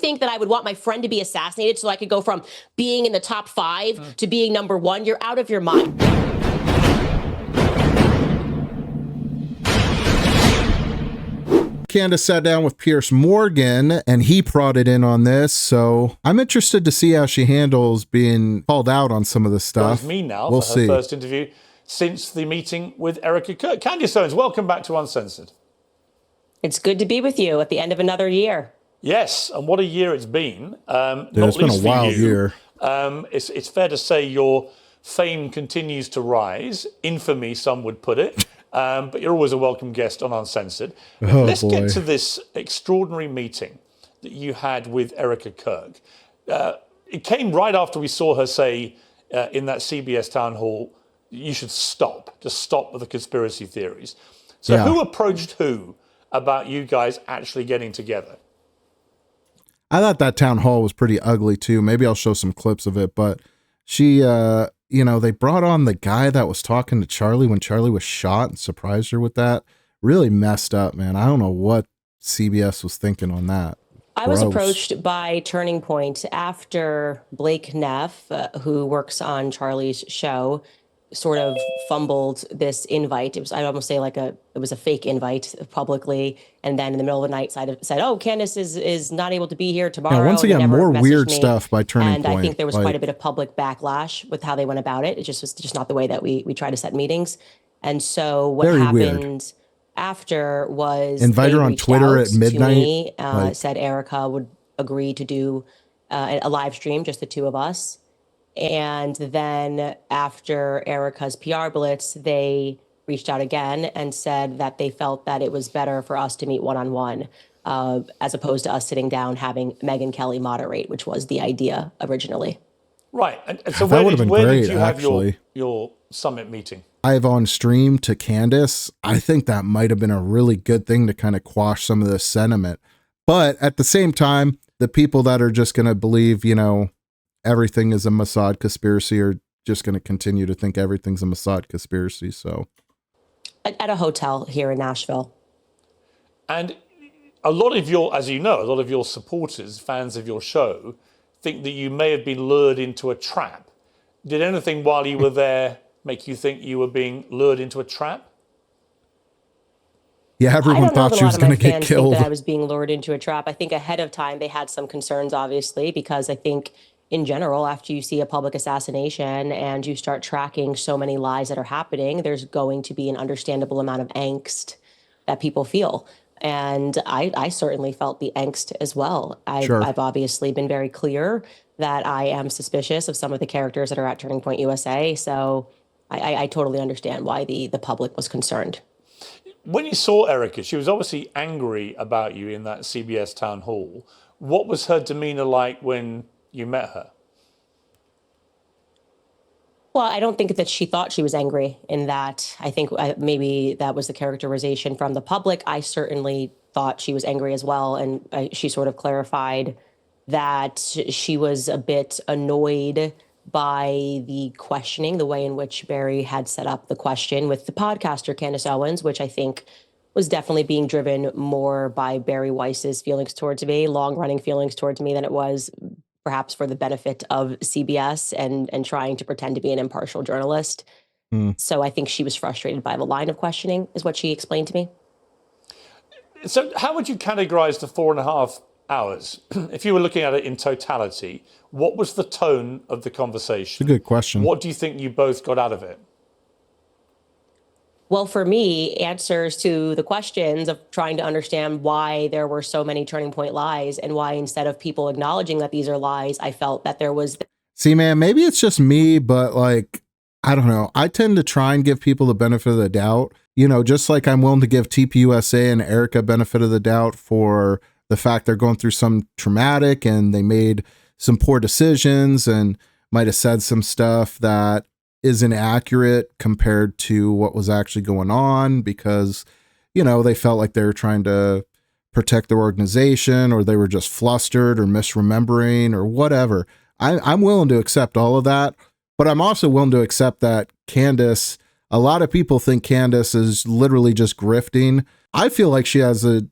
think that I would want my friend to be assassinated so I could go from being in the top 5 to being number 1? You're out of your mind. Candace sat down with Piers Morgan and he prodded in on this. So I'm interested to see how she handles being called out on some of this stuff. Joins me now for her first interview since the meeting with Erica Kirk. Candace Owens, welcome back to Uncensored. It's good to be with you at the end of another year. Yes, and what a year it's been. It's been a wild year. It's fair to say your fame continues to rise. Infamy, some would put it. But you're always a welcome guest on Uncensored. Let's get to this extraordinary meeting that you had with Erica Kirk. It came right after we saw her say in that CBS town hall, you should just stop with the conspiracy theories. So who approached who about you guys actually getting together? I thought that town hall was pretty ugly too. Maybe I'll show some clips of it, but she, they brought on the guy that was talking to Charlie when Charlie was shot and surprised her with that. Really messed up, man. I don't know what CBS was thinking on that. I was approached by Turning Point after Blake Neff, who works on Charlie's show, sort of fumbled this invite. It was, I'd almost say it was a fake invite publicly. And then in the middle of the night said, oh, Candace is not able to be here tomorrow. Yeah, once again, more weird stuff by Turning Point. And I think there was quite a bit of public backlash with how they went about it. It just was just not the way that we try to set meetings. And so what happened after was invite her on Twitter at midnight. Said Erica would agree to do a live stream, just the two of us. And then after Erica's PR blitz, they reached out again and said that they felt that it was better for us to meet one-on-one as opposed to us sitting down having Megyn Kelly moderate, which was the idea originally. Right. And so where did you have your summit meeting? Live on stream to Candace. I think that might have been a really good thing to kind of quash some of this sentiment. But at the same time, the people that are just going to believe, everything is a Mossad conspiracy are just going to continue to think everything's a Mossad conspiracy. So at a hotel here in Nashville. And a lot of your supporters, fans of your show, think that you may have been lured into a trap. Did anything while you were there make you think you were being lured into a trap? Yeah, everyone thought she was going to get killed. That I was being lured into a trap. I think ahead of time they had some concerns, obviously, because I think in general, after you see a public assassination and you start tracking so many lies that are happening, there's going to be an understandable amount of angst that people feel. And I certainly felt the angst as well. I've obviously been very clear that I am suspicious of some of the characters that are at Turning Point USA. So I totally understand why the public was concerned. When you saw Erica, she was obviously angry about you in that CBS town hall. What was her demeanor like when you met her? Well, I don't think that she thought she was angry in that. I think maybe that was the characterization from the public. I certainly thought she was angry as well. And she sort of clarified that she was a bit annoyed by the questioning, the way in which Barry had set up the question with the podcaster Candace Owens, which I think was definitely being driven more by Barry Weiss's feelings towards me, long-running feelings towards me, than it was perhaps for the benefit of CBS and trying to pretend to be an impartial journalist. So I think she was frustrated by the line of questioning, is what she explained to me. So how would you categorize the 4.5 hours? If you were looking at it in totality, what was the tone of the conversation? It's a good question. What do you think you both got out of it? Well, for me, answers to the questions of trying to understand why there were so many Turning Point lies and why instead of people acknowledging that these are lies, I felt that there was... See, man, maybe it's just me, but I don't know. I tend to try and give people the benefit of the doubt, just like I'm willing to give TPUSA and Erica benefit of the doubt for the fact they're going through some traumatic and they made some poor decisions and might have said some stuff that isn't accurate compared to what was actually going on because, they felt like they were trying to protect their organization or they were just flustered or misremembering or whatever. I'm willing to accept all of that, but I'm also willing to accept that Candace, a lot of people think Candace is literally just grifting I feel like she has a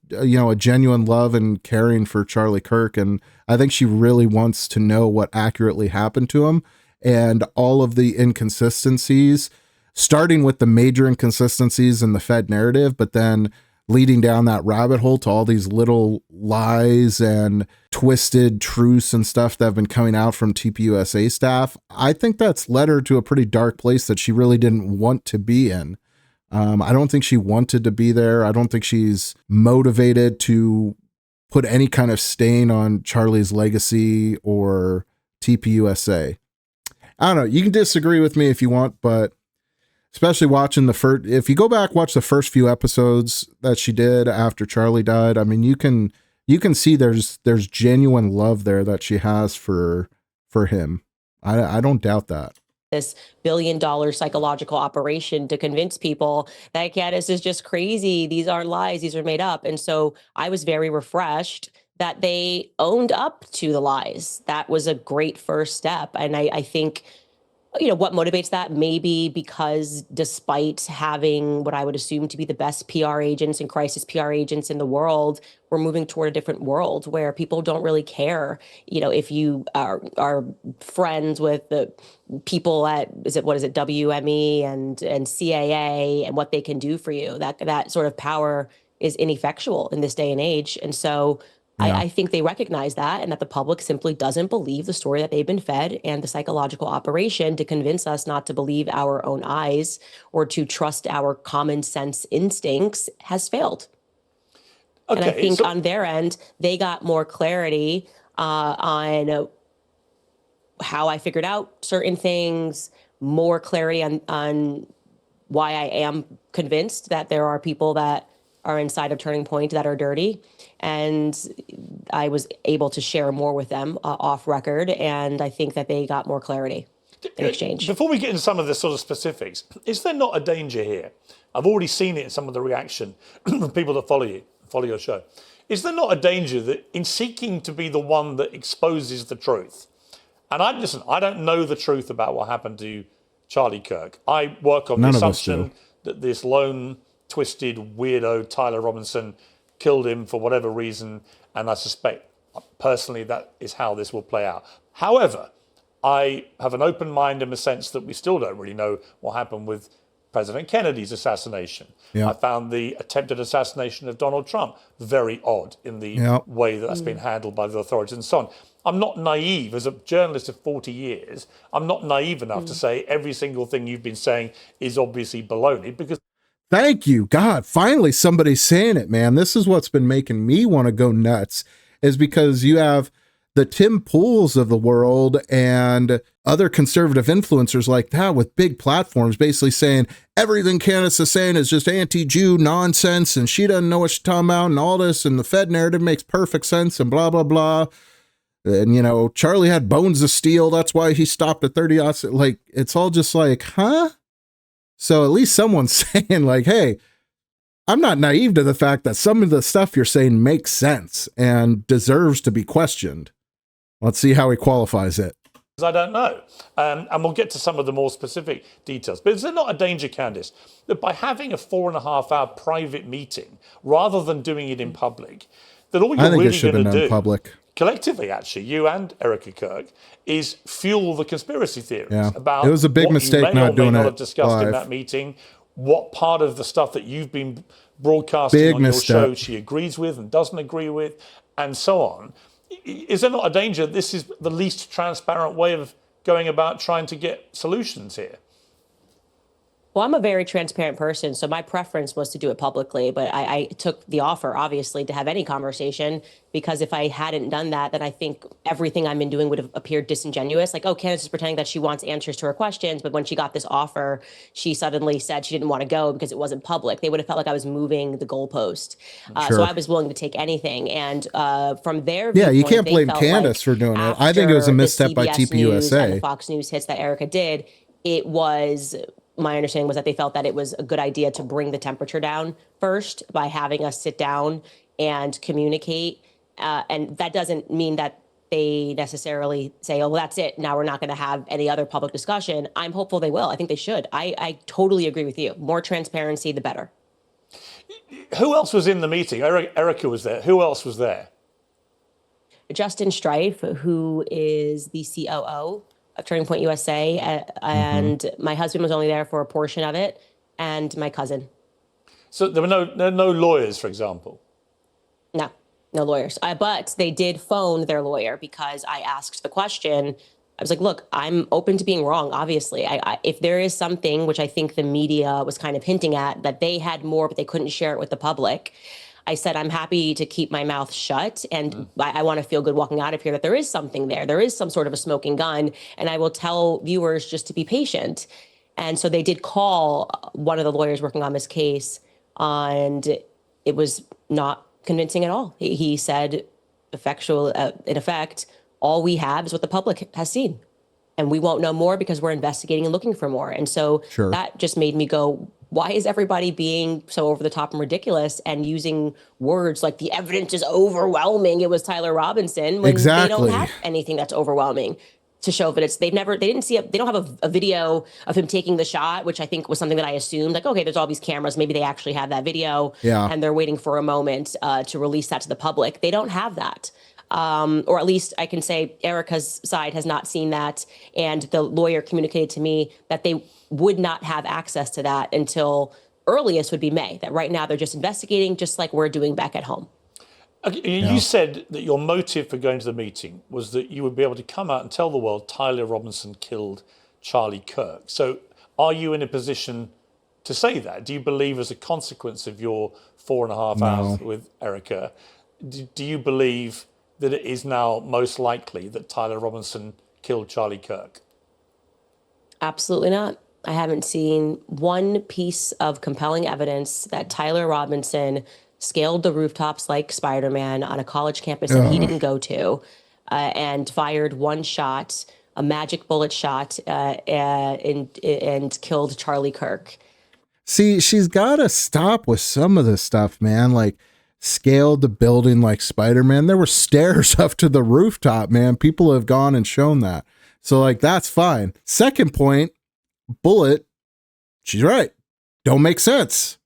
genuine love and caring for Charlie Kirk. And I think she really wants to know what accurately happened to him, and all of the inconsistencies, starting with the major inconsistencies in the Fed narrative, but then leading down that rabbit hole to all these little lies and twisted truths and stuff that have been coming out from TPUSA staff. I think that's led her to a pretty dark place that she really didn't want to be in. I don't think she wanted to be there. I don't think she's motivated to put any kind of stain on Charlie's legacy or TPUSA. I don't know. You can disagree with me if you want, but especially watching if you go back, watch the first few episodes that she did after Charlie died. I mean, you can see there's genuine love there that she has for him. I don't doubt that. This $1 billion psychological operation to convince people that Candace is just crazy. These aren't lies. These are made up. And so I was very refreshed that they owned up to the lies. That was a great first step. And I think, what motivates that? Maybe because despite having what I would assume to be the best PR agents and crisis PR agents in the world, we're moving toward a different world where people don't really care. If you are friends with the people at WME and CAA and what they can do for you, that sort of power is ineffectual in this day and age. And so yeah. I think they recognize that, and that the public simply doesn't believe the story that they've been fed, and the psychological operation to convince us not to believe our own eyes or to trust our common sense instincts has failed. Okay, and I think on their end, they got more clarity on how I figured out certain things, more clarity on why I am convinced that there are people that are inside of Turning Point that are dirty. And I was able to share more with them off record. And I think that they got more clarity in exchange. Before we get into some of the sort of specifics, is there not a danger here? I've already seen it in some of the reaction from people that follow your show. Is there not a danger that in seeking to be the one that exposes the truth, and I don't know the truth about what happened to Charlie Kirk. I work on the assumption that this lone, twisted weirdo Tyler Robinson killed him for whatever reason, and I suspect personally that is how this will play out. However, I have an open mind in the sense that we still don't really know what happened with President Kennedy's assassination. Yeah. I found the attempted assassination of Donald Trump very odd in the way that that's been handled by the authorities and so on. I'm not naive. As a journalist of 40 years, I'm not naive enough to say every single thing you've been saying is obviously baloney, because thank you, God. Finally, somebody's saying it, man. This is what's been making me want to go nuts, is because you have the Tim Pools of the world and other conservative influencers like that with big platforms basically saying everything Candace is saying is just anti-Jew nonsense and she doesn't know what she's talking about and all this, and the Fed narrative makes perfect sense and blah, blah, blah. And, Charlie had bones of steel. That's why he stopped at 30. Like, it's all just like, huh? So at least someone's saying like, hey, I'm not naive to the fact that some of the stuff you're saying makes sense and deserves to be questioned. Let's see how he qualifies it. I don't know. And we'll get to some of the more specific details. But is there not a danger, Candace, that by having a 4.5-hour private meeting, rather than doing it in public, that all you're really going to do, public. Collectively, actually, you and Erica Kirk, is fuel the conspiracy theories about it was a big mistake not doing it have discussed live. In that meeting, what part of the stuff that you've been broadcasting on your show she agrees with and doesn't agree with, and so on. Is there not a danger this is the least transparent way of going about trying to get solutions here? Well, I'm a very transparent person, so my preference was to do it publicly, but I took the offer, obviously, to have any conversation, because if I hadn't done that, then I think everything I've been doing would have appeared disingenuous. Like, oh, Candace is pretending that she wants answers to her questions, but when she got this offer, she suddenly said she didn't want to go because it wasn't public. They would have felt like I was moving the goalpost. So I was willing to take anything. And from their viewpoint, you can't blame Candace for doing it. I think it was a misstep by TPUSA. And the Fox News hits that Erica did, it was... My understanding was that they felt that it was a good idea to bring the temperature down first by having us sit down and communicate. And that doesn't mean that they necessarily say, oh, well, that's it. Now we're not going to have any other public discussion. I'm hopeful they will. I think they should. I totally agree with you. More transparency, the better. Who else was in the meeting? Erica was there. Who else was there? Justin Strife, who is the COO of Turning Point USA, and my husband was only there for a portion of it, and my cousin. So there were no lawyers, for example? No lawyers. But they did phone their lawyer because I asked the question. I was like, look, I'm open to being wrong, obviously. If there is something, which I think the media was kind of hinting at, that they had more, but they couldn't share it with the public, I said, I'm happy to keep my mouth shut, and I want to feel good walking out of here that there is something there. There is some sort of a smoking gun, and I will tell viewers just to be patient. And so they did call one of the lawyers working on this case, and it was not convincing at all. He said, in effect, all we have is what the public has seen, and we won't know more because we're investigating and looking for more. And so that just made me go, why is everybody being so over the top and ridiculous and using words like the evidence is overwhelming? It was Tyler Robinson, when they don't have anything that's overwhelming to show that they don't have a video of him taking the shot, which I think was something that I assumed, like, okay, there's all these cameras. Maybe they actually have that video and they're waiting for a moment to release that to the public. They don't have that. Or at least I can say Erica's side has not seen that. And the lawyer communicated to me that they would not have access to that until earliest would be May, that right now they're just investigating, just like we're doing back at home. Okay, you said that your motive for going to the meeting was that you would be able to come out and tell the world Tyler Robinson killed Charlie Kirk. So are you in a position to say that? Do you believe, as a consequence of your 4.5 hours with Erica, do you believe that it is now most likely that Tyler Robinson killed Charlie Kirk? Absolutely not. I haven't seen one piece of compelling evidence that Tyler Robinson scaled the rooftops like Spider-Man on a college campus that he didn't go to, and fired one shot, a magic bullet shot, and killed Charlie Kirk. See, she's got to stop with some of this stuff, man. Like, scaled the building like Spider-Man. There were stairs up to the rooftop, man. People have gone and shown that. So, like, that's fine. Second point, bullet, she's right. Don't make sense,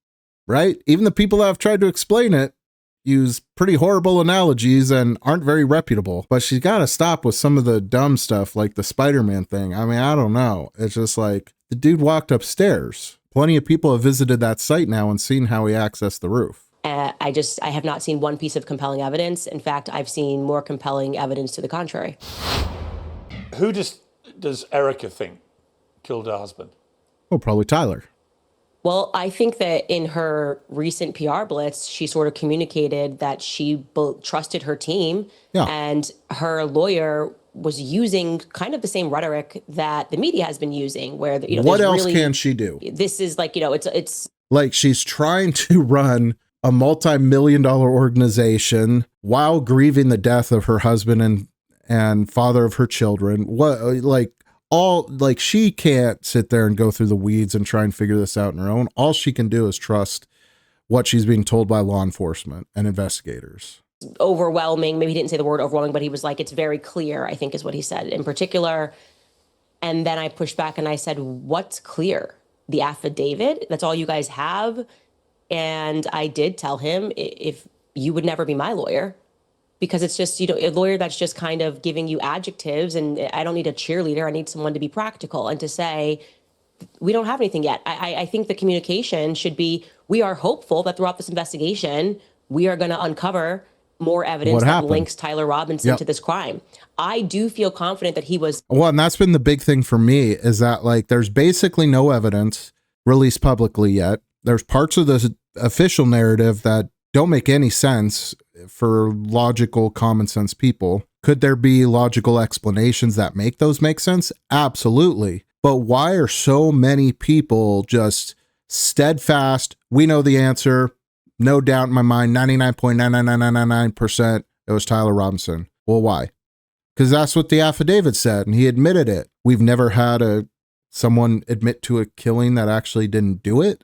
right? Even the people that have tried to explain it use pretty horrible analogies and aren't very reputable. But she's got to stop with some of the dumb stuff like the Spider-Man thing. I mean, I don't know. It's just like, the dude walked upstairs. Plenty of people have visited that site now and seen how he accessed the roof. I have not seen one piece of compelling evidence. In fact, I've seen more compelling evidence to the contrary. Who does Erica think killed her husband? Oh, probably Tyler. Well, I think that in her recent PR blitz, she sort of communicated that she trusted her team, and her lawyer was using kind of the same rhetoric that the media has been using, where what else can she do? This is like, it's like she's trying to run a multi-million-dollar organization while grieving the death of her husband and father of her children. She can't sit there and go through the weeds and try and figure this out on her own. All she can do is trust what she's being told by law enforcement and investigators. Overwhelming. Maybe he didn't say the word overwhelming, but he was like, it's very clear, I think is what he said in particular. And then I pushed back and I said, what's clear? The affidavit? That's all you guys have? And I did tell him, if you would never be my lawyer, because it's just, a lawyer that's just kind of giving you adjectives, and I don't need a cheerleader. I need someone to be practical and to say, we don't have anything yet. I think the communication should be, we are hopeful that throughout this investigation, we are going to uncover more evidence that links Tyler Robinson to this crime. I do feel confident that he was. Well, and that's been the big thing for me, is that, like, there's basically no evidence released publicly yet. There's parts of the official narrative that don't make any sense for logical, common sense people. Could there be logical explanations that make those make sense? Absolutely. But why are so many people just steadfast? We know the answer. No doubt in my mind, 99.99999% it was Tyler Robinson. Well, why? Because that's what the affidavit said, and he admitted it. We've never had someone admit to a killing that actually didn't do it.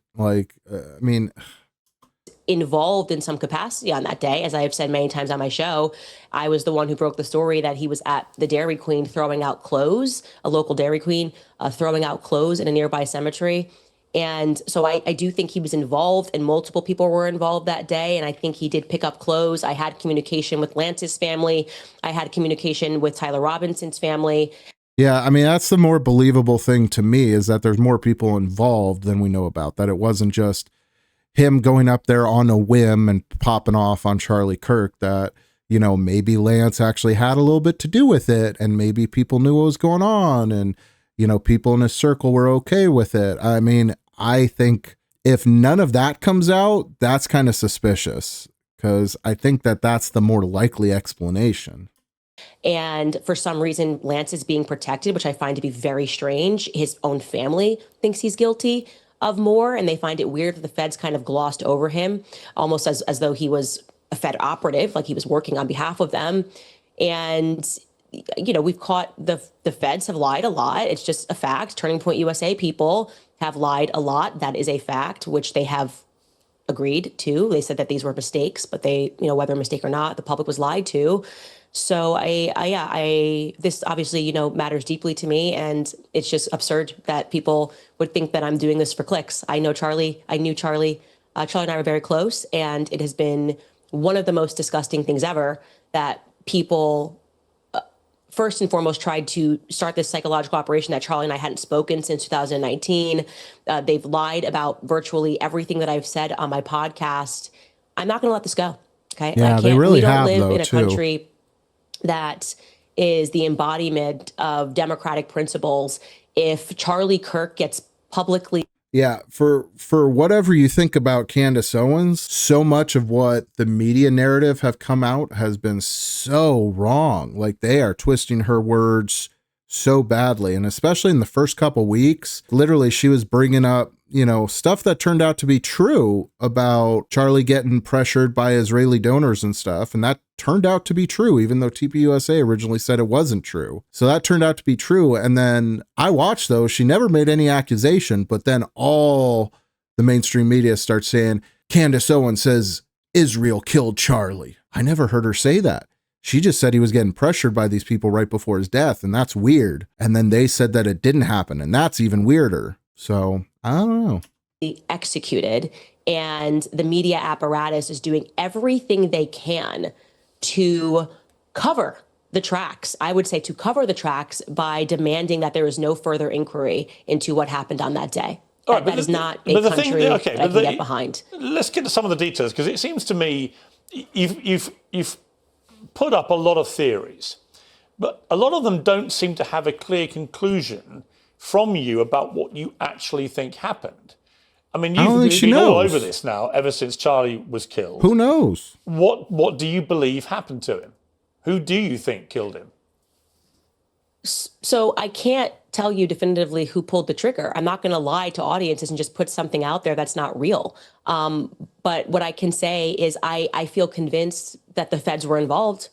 Involved in some capacity on that day. As I have said many times on my show, I was the one who broke the story that he was at the Dairy Queen throwing out clothes, a local Dairy Queen, throwing out clothes in a nearby cemetery. And so I do think he was involved, and multiple people were involved that day. And I think he did pick up clothes. I had communication with Lance's family. I had communication with Tyler Robinson's family. Yeah, I mean, that's the more believable thing to me, is that there's more people involved than we know about, that it wasn't just him going up there on a whim and popping off on Charlie Kirk, that, you know, maybe Lance actually had a little bit to do with it, and maybe people knew what was going on, and, you know, people in his circle were okay with it. I mean, I think if none of that comes out, that's kind of suspicious, because I think that that's the more likely explanation. And for some reason, Lance is being protected, which I find to be very strange. His own family thinks he's guilty of more, and they find it weird that the feds kind of glossed over him, almost as though he was a Fed operative, like he was working on behalf of them. And, you know, we've caught the feds have lied a lot. It's just a fact. Turning Point USA people have lied a lot. That is a fact, which they have agreed to. They said that these were mistakes, but they, you know, whether a mistake or not, the public was lied to. So this obviously, you know, matters deeply to me, and it's just absurd that people would think that I'm doing this for clicks. I know Charlie. I knew Charlie. Charlie and I were very close, and it has been one of the most disgusting things ever that people, first and foremost, tried to start this psychological operation that Charlie and I hadn't spoken since 2019. They've lied about virtually everything that I've said on my podcast. I'm not going to let this go. Okay. Yeah, they really have, we don't live though, in a too. country that is the embodiment of democratic principles if Charlie Kirk gets publicly. Yeah, for whatever you think about Candace Owens, so much of what the media narrative have come out has been so wrong. Like, they are twisting her words so badly. And especially in the first couple weeks, literally she was bringing up, you know, stuff that turned out to be true about Charlie getting pressured by Israeli donors and stuff. And that turned out to be true, even though TPUSA originally said it wasn't true. So that turned out to be true. And then I watched those. She never made any accusation, but then all the mainstream media starts saying, Candace Owens says Israel killed Charlie. I never heard her say that. She just said he was getting pressured by these people right before his death, and that's weird. And then they said that it didn't happen, and that's even weirder. So I don't know. Executed, and the media apparatus is doing everything they can to cover the tracks. I would say to cover the tracks by demanding that there is no further inquiry into what happened on that day. Right, that is not a country that I can get behind. Let's get to some of the details, because it seems to me you've put up a lot of theories, but a lot of them don't seem to have a clear conclusion from you about what you actually think happened. I mean, you've been all over this now ever since Charlie was killed. Who knows? What do you believe happened to him? Who do you think killed him? So I can't tell you definitively who pulled the trigger. I'm not going to lie to audiences and just put something out there that's not real. But what I can say is I feel convinced that the feds were involved.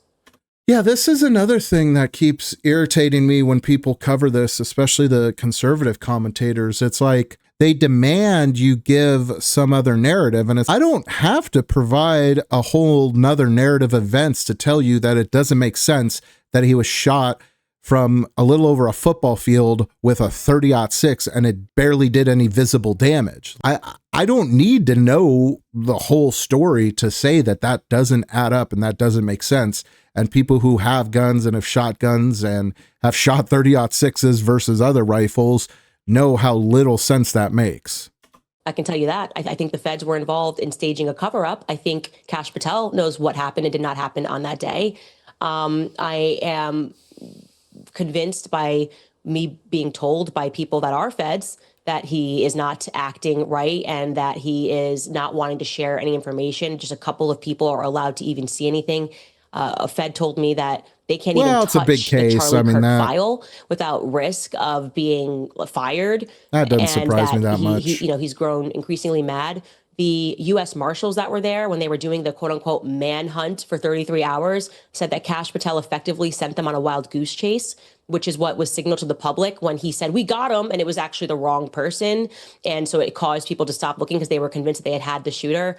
Yeah, this is another thing that keeps irritating me when people cover this, especially the conservative commentators. It's like they demand you give some other narrative, and I don't have to provide a whole nother narrative of events to tell you that it doesn't make sense that he was shot from a little over a football field with a 30-06 and it barely did any visible damage. I don't need to know the whole story to say that that doesn't add up and that doesn't make sense. And people who have guns and have shot guns and have shot 30-06s versus other rifles know how little sense that makes. I can tell you that. I think the feds were involved in staging a cover-up. I think Kash Patel knows what happened and did not happen on that day. I am convinced by me being told by people that are feds that he is not acting right and that he is not wanting to share any information. Just a couple of people are allowed to even see anything. A Fed told me that they can't even touch it's a big case. the Charlie Kirk file without risk of being fired. That doesn't surprise me that much. He's grown increasingly mad. The U.S. Marshals that were there when they were doing the quote-unquote manhunt for 33 hours said that Kash Patel effectively sent them on a wild goose chase, which is what was signaled to the public when he said, we got him, and it was actually the wrong person. And so it caused people to stop looking because they were convinced that they had the shooter.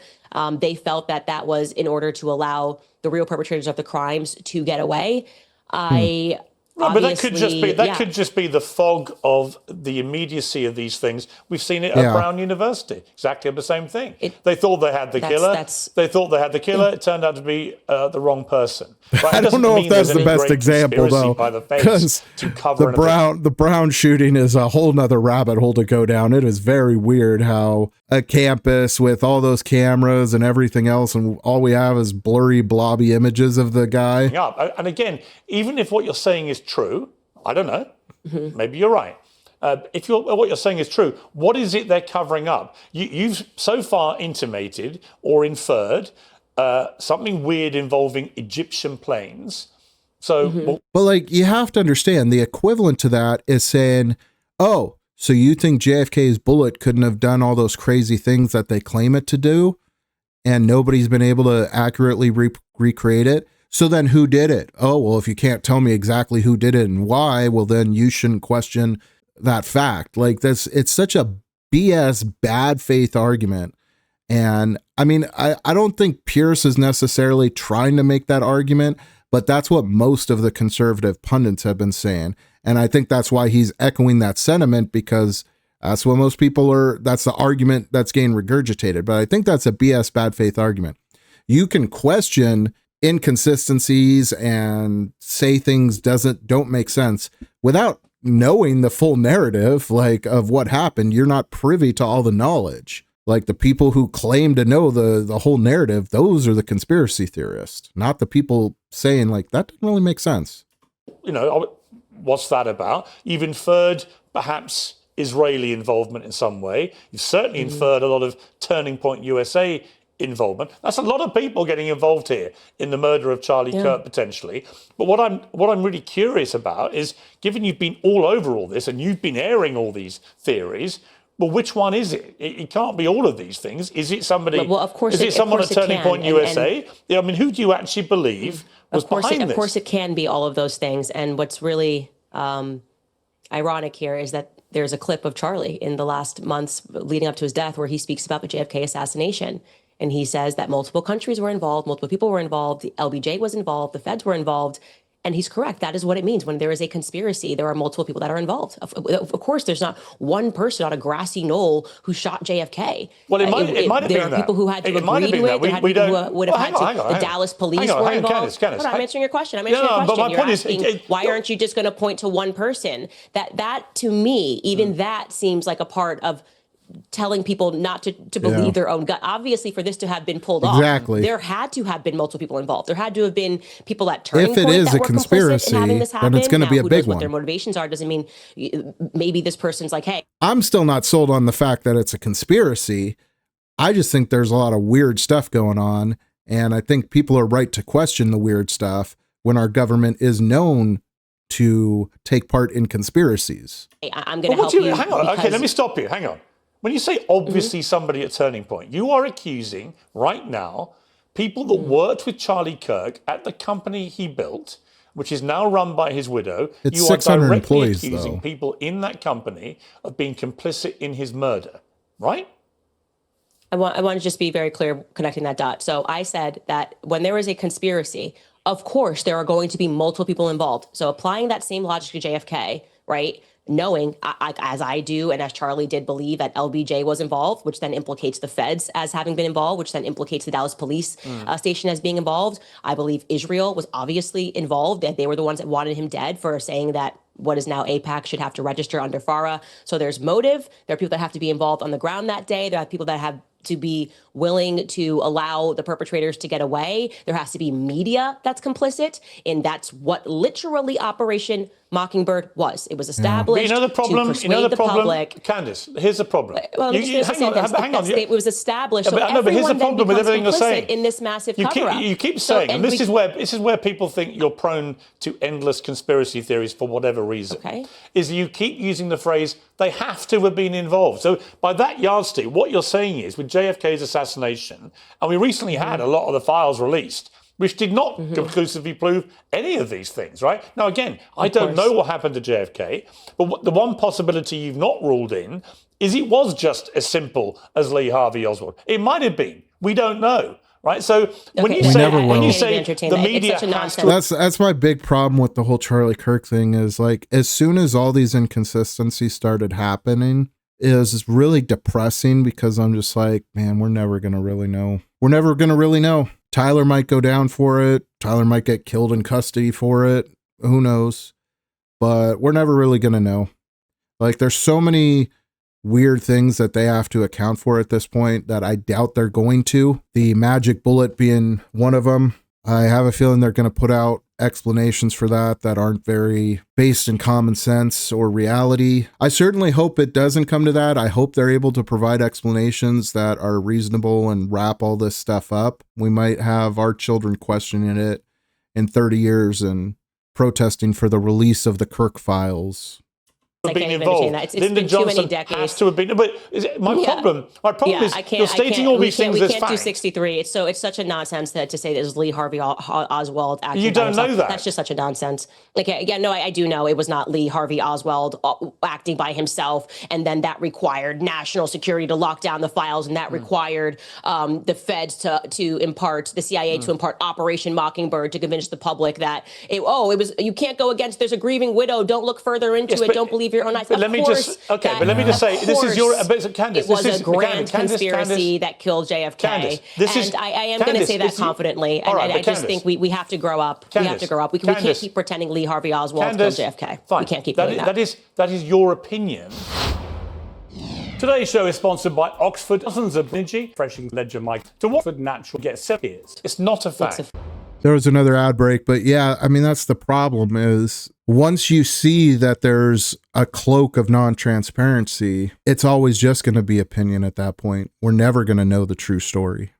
They felt that that was in order to allow the real perpetrators of the crimes to get away. I Right, but that obviously, could just be the fog of the immediacy of these things. We've seen it at Brown University, exactly the same thing. They thought they had the killer. They thought they had the killer. It turned out to be the wrong person. Right? I don't know if that's the best example, though, because the Brown shooting is a whole nother rabbit hole to go down. It is very weird how a campus with all those cameras and everything else, and all we have is blurry, blobby images of the guy. Yeah, and again, even if what you're saying is true, I don't know, maybe you're right. If what you're saying is true, what is it they're covering up? You've so far intimated or inferred something weird involving Egyptian planes. So, but like, you have to understand, the equivalent to that is saying, oh, so you think JFK's bullet couldn't have done all those crazy things that they claim it to do, and nobody's been able to accurately recreate it? So then who did it? Oh, well, if you can't tell me exactly who did it and why, well, then you shouldn't question that fact. Like, this, it's such a BS bad faith argument. And I mean, I don't think Piers is necessarily trying to make that argument, but that's what most of the conservative pundits have been saying. And I think that's why he's echoing that sentiment, because that's what most people are, that's the argument that's getting regurgitated. But I think that's a BS bad faith argument. You can question inconsistencies and say things don't make sense without knowing the full narrative, like, of what happened. You're not privy to all the knowledge. Like, the people who claim to know the whole narrative, those are the conspiracy theorists, not the people saying, like, that didn't really make sense. You know, what's that about? You've inferred perhaps Israeli involvement in some way. You've certainly inferred a lot of Turning Point USA involvement. That's a lot of people getting involved here in the murder of Charlie Kirk, potentially. But what I'm really curious about is, given you've been all over all this and you've been airing all these theories, well, which one is it? It can't be all of these things. Is it somebody? Well, of course, is it someone at Turning Point USA? I mean, who do you actually believe was behind this? Of course, it can be all of those things. And what's really ironic here is that there's a clip of Charlie in the last months leading up to his death where he speaks about the JFK assassination. And he says that multiple countries were involved, multiple people were involved, the LBJ was involved, the feds were involved. And he's correct. That is what it means. When there is a conspiracy, there are multiple people that are involved. Of course, there's not one person on a grassy knoll who shot JFK. Well, it might have been that. There are people who had to agree to it. There had people who would have had to. The Dallas police were involved. Candace, I'm answering your question. I'm answering your question. But my point is, why aren't you just going to point to one person? That to me, even that seems like a part of telling people not to believe their own gut. Obviously, for this to have been pulled off, there had to have been multiple people involved. There had to have been people at Turning Point that were complicit in having this happen. Then it's going to be a big one. What their motivations are doesn't mean maybe this person's like, hey. I'm still not sold on the fact that it's a conspiracy. I just think there's a lot of weird stuff going on, and I think people are right to question the weird stuff when our government is known to take part in conspiracies. I'm going to help you. Hang on. Okay, let me stop you. Hang on. When you say obviously somebody at Turning Point, you are accusing right now people that worked with Charlie Kirk at the company he built, which is now run by his widow. It's you 600 are directly employees, accusing though. people in that company of being complicit in his murder, right? I want to just be very clear connecting that dot. So I said that when there is a conspiracy, of course, there are going to be multiple people involved. So applying that same logic to JFK, right? Knowing, as I do, and as Charlie did believe that LBJ was involved, which then implicates the feds as having been involved, which then implicates the Dallas police station as being involved. I believe Israel was obviously involved, that they were the ones that wanted him dead for saying that what is now AIPAC should have to register under FARA. So there's motive. There are people that have to be involved on the ground that day. There are people that have to be willing to allow the perpetrators to get away. There has to be media that's complicit. And that's what literally Operation Mockingbird was. It was established to persuade the public. Candace, here's the problem. Well, hang on. It was established. So but here's the problem with everything you're saying. In this massive cover-up. You keep saying, and this is where people think you're prone to endless conspiracy theories for whatever reason. Okay. Is you keep using the phrase, they have to have been involved. So by that yardstick, what you're saying is, with JFK's assassination, and we recently had a lot of the files released, which did not conclusively prove any of these things, right? Now, again, I don't know what happened to JFK, but the one possibility you've not ruled in is it was just as simple as Lee Harvey Oswald. It might have been. We don't know, right? So when Okay, you then say never when will. you I can't even say entertain the that. It's media such a has to, nonsense. That's my big problem with the whole Charlie Kirk thing is like as soon as all these inconsistencies started happening, it was really depressing because I'm just like, man, we're never gonna really know. We're never gonna really know. Tyler might go down for it. Tyler might get killed in custody for it. Who knows? But we're never really gonna know. Like there's so many weird things that they have to account for at this point that I doubt they're going to. The magic bullet being one of them. I have a feeling they're going to put out explanations for that aren't very based in common sense or reality. I certainly hope it doesn't come to that. I hope they're able to provide explanations that are reasonable and wrap all this stuff up. We might have our children questioning it in 30 years and protesting for the release of the Kirk files. I been can't even involved. entertain that. It's Lyndon been too many Johnson decades. has to have been. But my problem is you're stating all these things we as can't do facts. 63. It's such a nonsense that to say that it was Lee Harvey Oswald acting You by don't himself. know that. That's just such a nonsense. I do know it was not Lee Harvey Oswald acting by himself, and then that required national security to lock down the files, and that required the feds to impart the CIA to impart Operation Mockingbird to convince the public that it was you can't go against. There's a grieving widow. Don't look further into it. Don't believe your own eyes. But let me just say this is your Candace. It was this is a grand Candace, conspiracy that killed JFK. Candace, I am going to say that confidently. And I just think we have to grow up. We have to grow up. We can't keep pretending Lee Harvey Oswald killed JFK. Fine. We can't keep doing that. That is your opinion. Today's show is sponsored by Oxford. Dozens of energy, freshing ledger mic to Oxford Natural get 7 years. It's not a fact. There was another ad break, but yeah, I mean, that's the problem is once you see that there's a cloak of non-transparency, it's always just going to be opinion at that point. We're never going to know the true story.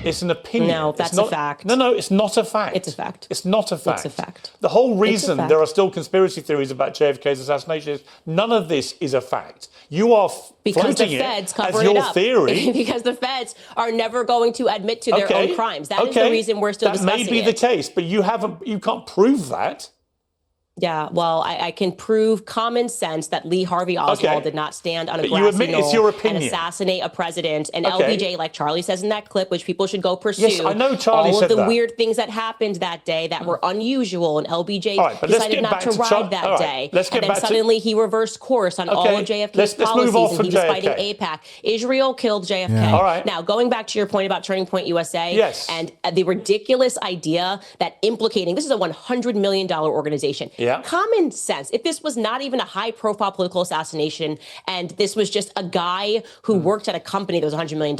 It's an opinion. No, that's a fact. No, it's not a fact. It's a fact. It's not a fact. It's a fact. The whole reason there are still conspiracy theories about JFK's assassination is none of this is a fact. You are floating it as your theory. Because the feds are never going to admit to their own crimes. That is the reason we're still discussing it. That may be the case, but you can't prove that. Yeah, well, I can prove common sense that Lee Harvey Oswald did not stand on a grassy knoll and assassinate a president. And LBJ, like Charlie says in that clip, which people should go pursue. Yes, I know Charlie all said of the that. weird things that happened that day that were unusual, and LBJ decided not to ride that day. And then suddenly he reversed course on all of JFK's policies, and he was fighting AIPAC. Israel killed JFK. Yeah. All right. Now, going back to your point about Turning Point USA, and the ridiculous idea that implicating, this is a $100 million organization. Yeah. Common sense. If this was not even a high-profile political assassination and this was just a guy who worked at a company that was $100 million,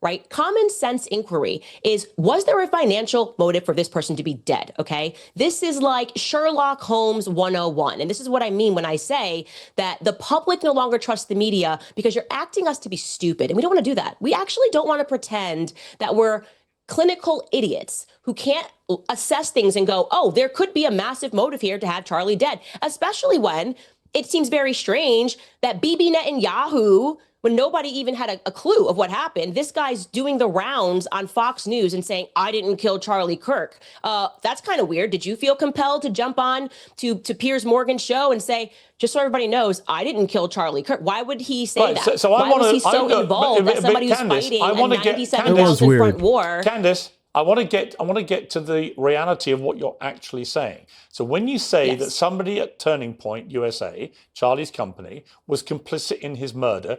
right? Common sense inquiry is, was there a financial motive for this person to be dead, okay? This is like Sherlock Holmes 101. And this is what I mean when I say that the public no longer trusts the media because you're acting us to be stupid. And we don't want to do that. We actually don't want to pretend that we're clinical idiots who can't assess things and go, oh, there could be a massive motive here to have Charlie dead, especially when it seems very strange that Bibi Netanyahu, when nobody even had a clue of what happened, this guy's doing the rounds on Fox News and saying, I didn't kill Charlie Kirk. That's kind of weird. Did you feel compelled to jump on to Piers Morgan's show and say, just so everybody knows, I didn't kill Charlie Kirk? Why would he say that? Why was he so involved as somebody who's fighting a 97,000 front war? Candace, I want to get to the reality of what you're actually saying. So when you say that somebody at Turning Point USA, Charlie's company, was complicit in his murder,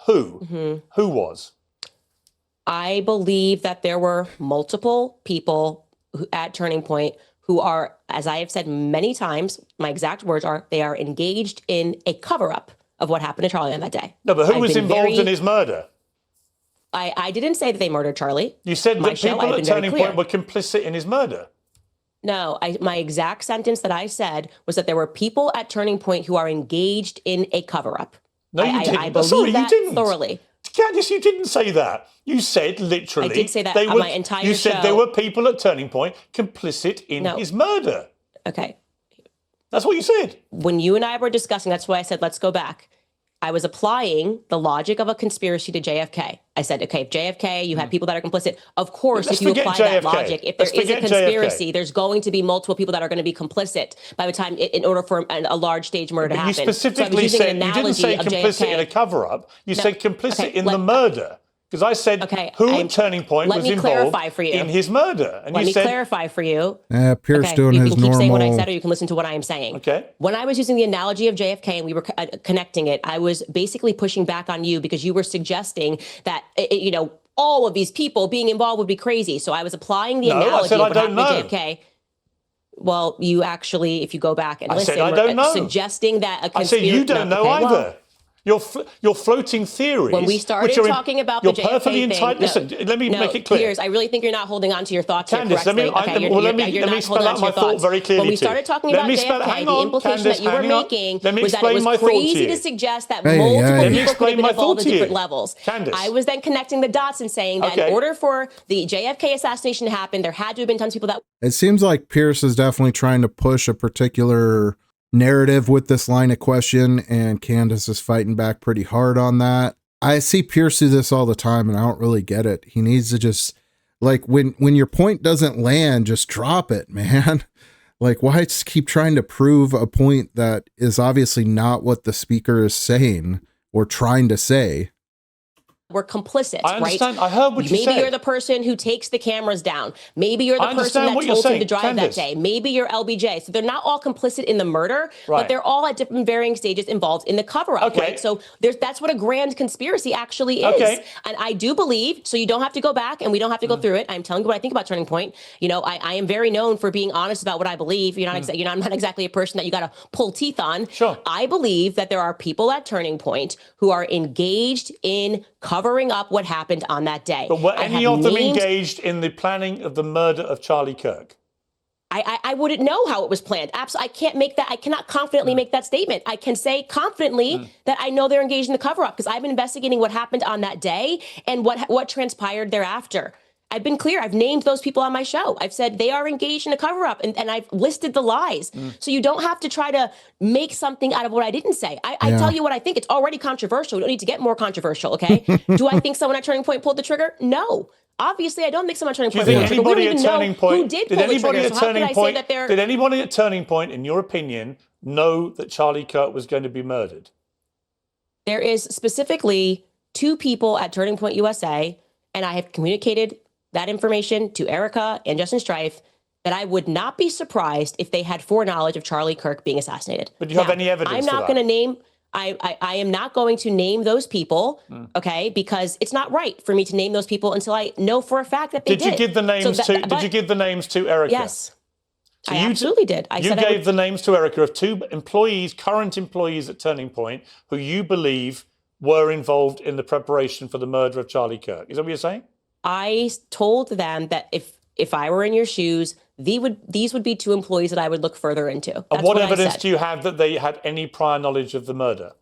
who was? I believe that there were multiple people at Turning Point who are, as I have said many times, my exact words are, they are engaged in a cover-up of what happened to Charlie on that day. No, but who was involved in his murder? I didn't say that they murdered Charlie. You said that people at Turning Point were complicit in his murder. No, my exact sentence that I said was that there were people at Turning Point who are engaged in a cover-up. No, you didn't. I believe that thoroughly. Candace, you didn't say that. You said literally. I did say that my entire show. You said there were people at Turning Point complicit in his murder. Okay. That's what you said. When you and I were discussing, that's why I said, let's go back. I was applying the logic of a conspiracy to JFK. I said, okay, if JFK, you have people that are complicit. Of course, if you apply that logic, if there is a conspiracy, there's going to be multiple people that are going to be complicit by the time, in order for a large stage murder to happen. You specifically said, you didn't say complicit in a cover-up. You said complicit in the murder. Because I said who at Turning Point was involved in his murder. And let you said, me clarify for you. Pierce doing you his can keep normal... saying what I said, or you can listen to what I am saying. Okay. When I was using the analogy of JFK and we were connecting it, I was basically pushing back on you because you were suggesting that, all of these people being involved would be crazy. So I was applying the analogy of what happened to JFK. Well, you actually, if you go back and listen, I don't know. Suggesting that a I conspiracy... said you don't know either. You're floating theories. When we started talking about the JFK thing... Listen, let me make it clear. Piers, I really think you're not holding on to your thoughts Candace, here let correctly. me spell out my thought very clearly. When we started talking about JFK, the implication that you were making was that it was crazy to suggest that multiple people could have been involved at different levels. I was then connecting the dots and saying that in order for the JFK assassination to happen, there had to have been tons of people that... It seems like Piers is definitely trying to push a particular narrative with this line of question, and Candace is fighting back pretty hard on that. I see Piers do this all the time, and I don't really get it. He needs to just, when your point doesn't land, just drop it, man. Why just keep trying to prove a point that is obviously not what the speaker is saying or trying to say? We're complicit, I understand. right? I heard what you said. Maybe you're the person who takes the cameras down. Maybe you're the person that told him to drive that day. Maybe you're LBJ. So they're not all complicit in the murder, but they're all at different varying stages involved in the cover-up, right? So that's what a grand conspiracy actually is. And I do believe, so you don't have to go back and we don't have to go through it. I'm telling you what I think about Turning Point. I am very known for being honest about what I believe. I'm not exactly a person that you got to pull teeth on. Sure. I believe that there are people at Turning Point who are engaged in covering up what happened on that day. But were any of them engaged in the planning of the murder of Charlie Kirk? I wouldn't know how it was planned. Absolutely, I can't make that. I cannot confidently make that statement. I can say confidently that I know they're engaged in the cover-up because I've been investigating what happened on that day and what transpired thereafter. I've been clear. I've named those people on my show. I've said they are engaged in a cover-up, and I've listed the lies. So you don't have to try to make something out of what I didn't say. I tell you what I think. It's already controversial. We don't need to get more controversial, okay? Do I think someone at Turning Point pulled the trigger? No. Obviously, I don't think someone at Turning Point pulled the trigger. We don't even know who did pull the trigger. So how can I say that they're... Did anybody at Turning Point, in your opinion, know that Charlie Kirk was going to be murdered? There is specifically 2 people at Turning Point USA, and I have communicated that information to Erica and Justin Strife, that I would not be surprised if they had foreknowledge of Charlie Kirk being assassinated. But do you have any evidence I'm not going to name... I am not going to name those people, okay, because it's not right for me to name those people until I know for a fact that they did. Did you give the names Did you give the names to Erica? Yes, so I absolutely did. You gave the names to Erica of 2 employees, current employees at Turning Point, who you believe were involved in the preparation for the murder of Charlie Kirk. Is that what you're saying? I told them that if I were in your shoes, these would be 2 employees that I would look further into. That's and what evidence do you have that they had any prior knowledge of the murder?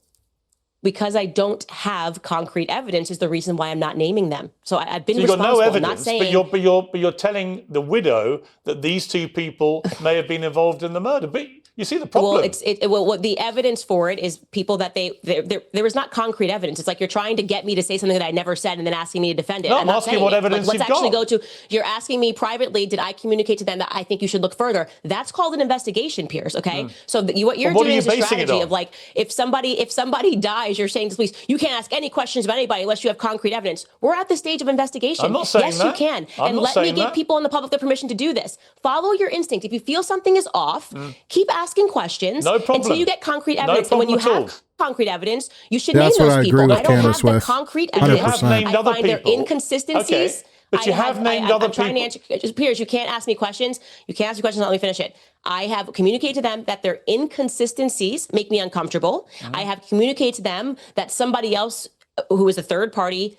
Because I don't have concrete evidence is the reason why I'm not naming them. So I've been responsible. You've got no evidence, I'm not saying, but you're telling the widow that these 2 people may have been involved in the murder. But you see the problem. Well, the evidence for it is people that there is not concrete evidence. It's like you're trying to get me to say something that I never said and then asking me to defend it. No, I'm asking what evidence you've got. Let's actually go to, you're asking me privately, did I communicate to them that I think you should look further? That's called an investigation, Piers, okay? So what you're doing is a strategy of if somebody dies, you're saying to the police, you can't ask any questions about anybody unless you have concrete evidence. We're at the stage of investigation. I'm not saying yes, that. You can. And let me give people in the public the permission to do this. Follow your instinct. If you feel something is off, keep asking questions. No problem. Until you get concrete evidence. No and when you problem have concrete evidence, you should name those people. I don't have the concrete evidence. I find their inconsistencies. Okay. But you have named other people. I'm trying to answer, Piers, you can't ask me questions. You can't ask me questions and let me finish it. I have communicated to them that their inconsistencies make me uncomfortable. I have communicated to them that somebody else who is a third party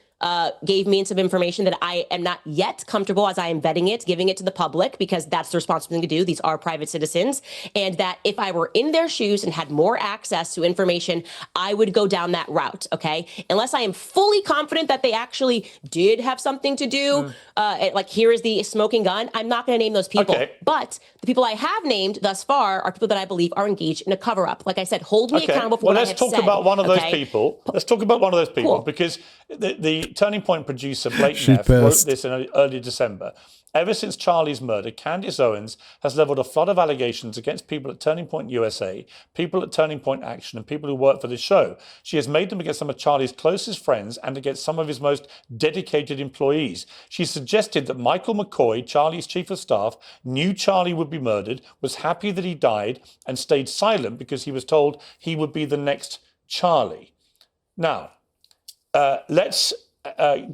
gave me some information that I am not yet comfortable as I am vetting it, giving it to the public, because that's the responsible thing to do. These are private citizens. And that if I were in their shoes and had more access to information, I would go down that route, okay? Unless I am fully confident that they actually did have something to do, like here is the smoking gun, I'm not going to name those people. Okay. But the people I have named thus far are people that I believe are engaged in a cover-up. Like I said, hold me accountable for what I have said. Let's talk about one of those people. Let's talk about one of those people, because the the Turning Point producer Blake She Neff wrote pissed. this in early December. Ever since Charlie's murder, Candace Owens has leveled a flood of allegations against people at Turning Point USA, people at Turning Point Action, and people who work for the show. She has made them against some of Charlie's closest friends and against some of his most dedicated employees. She suggested that Michael McCoy, Charlie's chief of staff, knew Charlie would be murdered, was happy that he died, and stayed silent because he was told he would be the next Charlie. Now, let's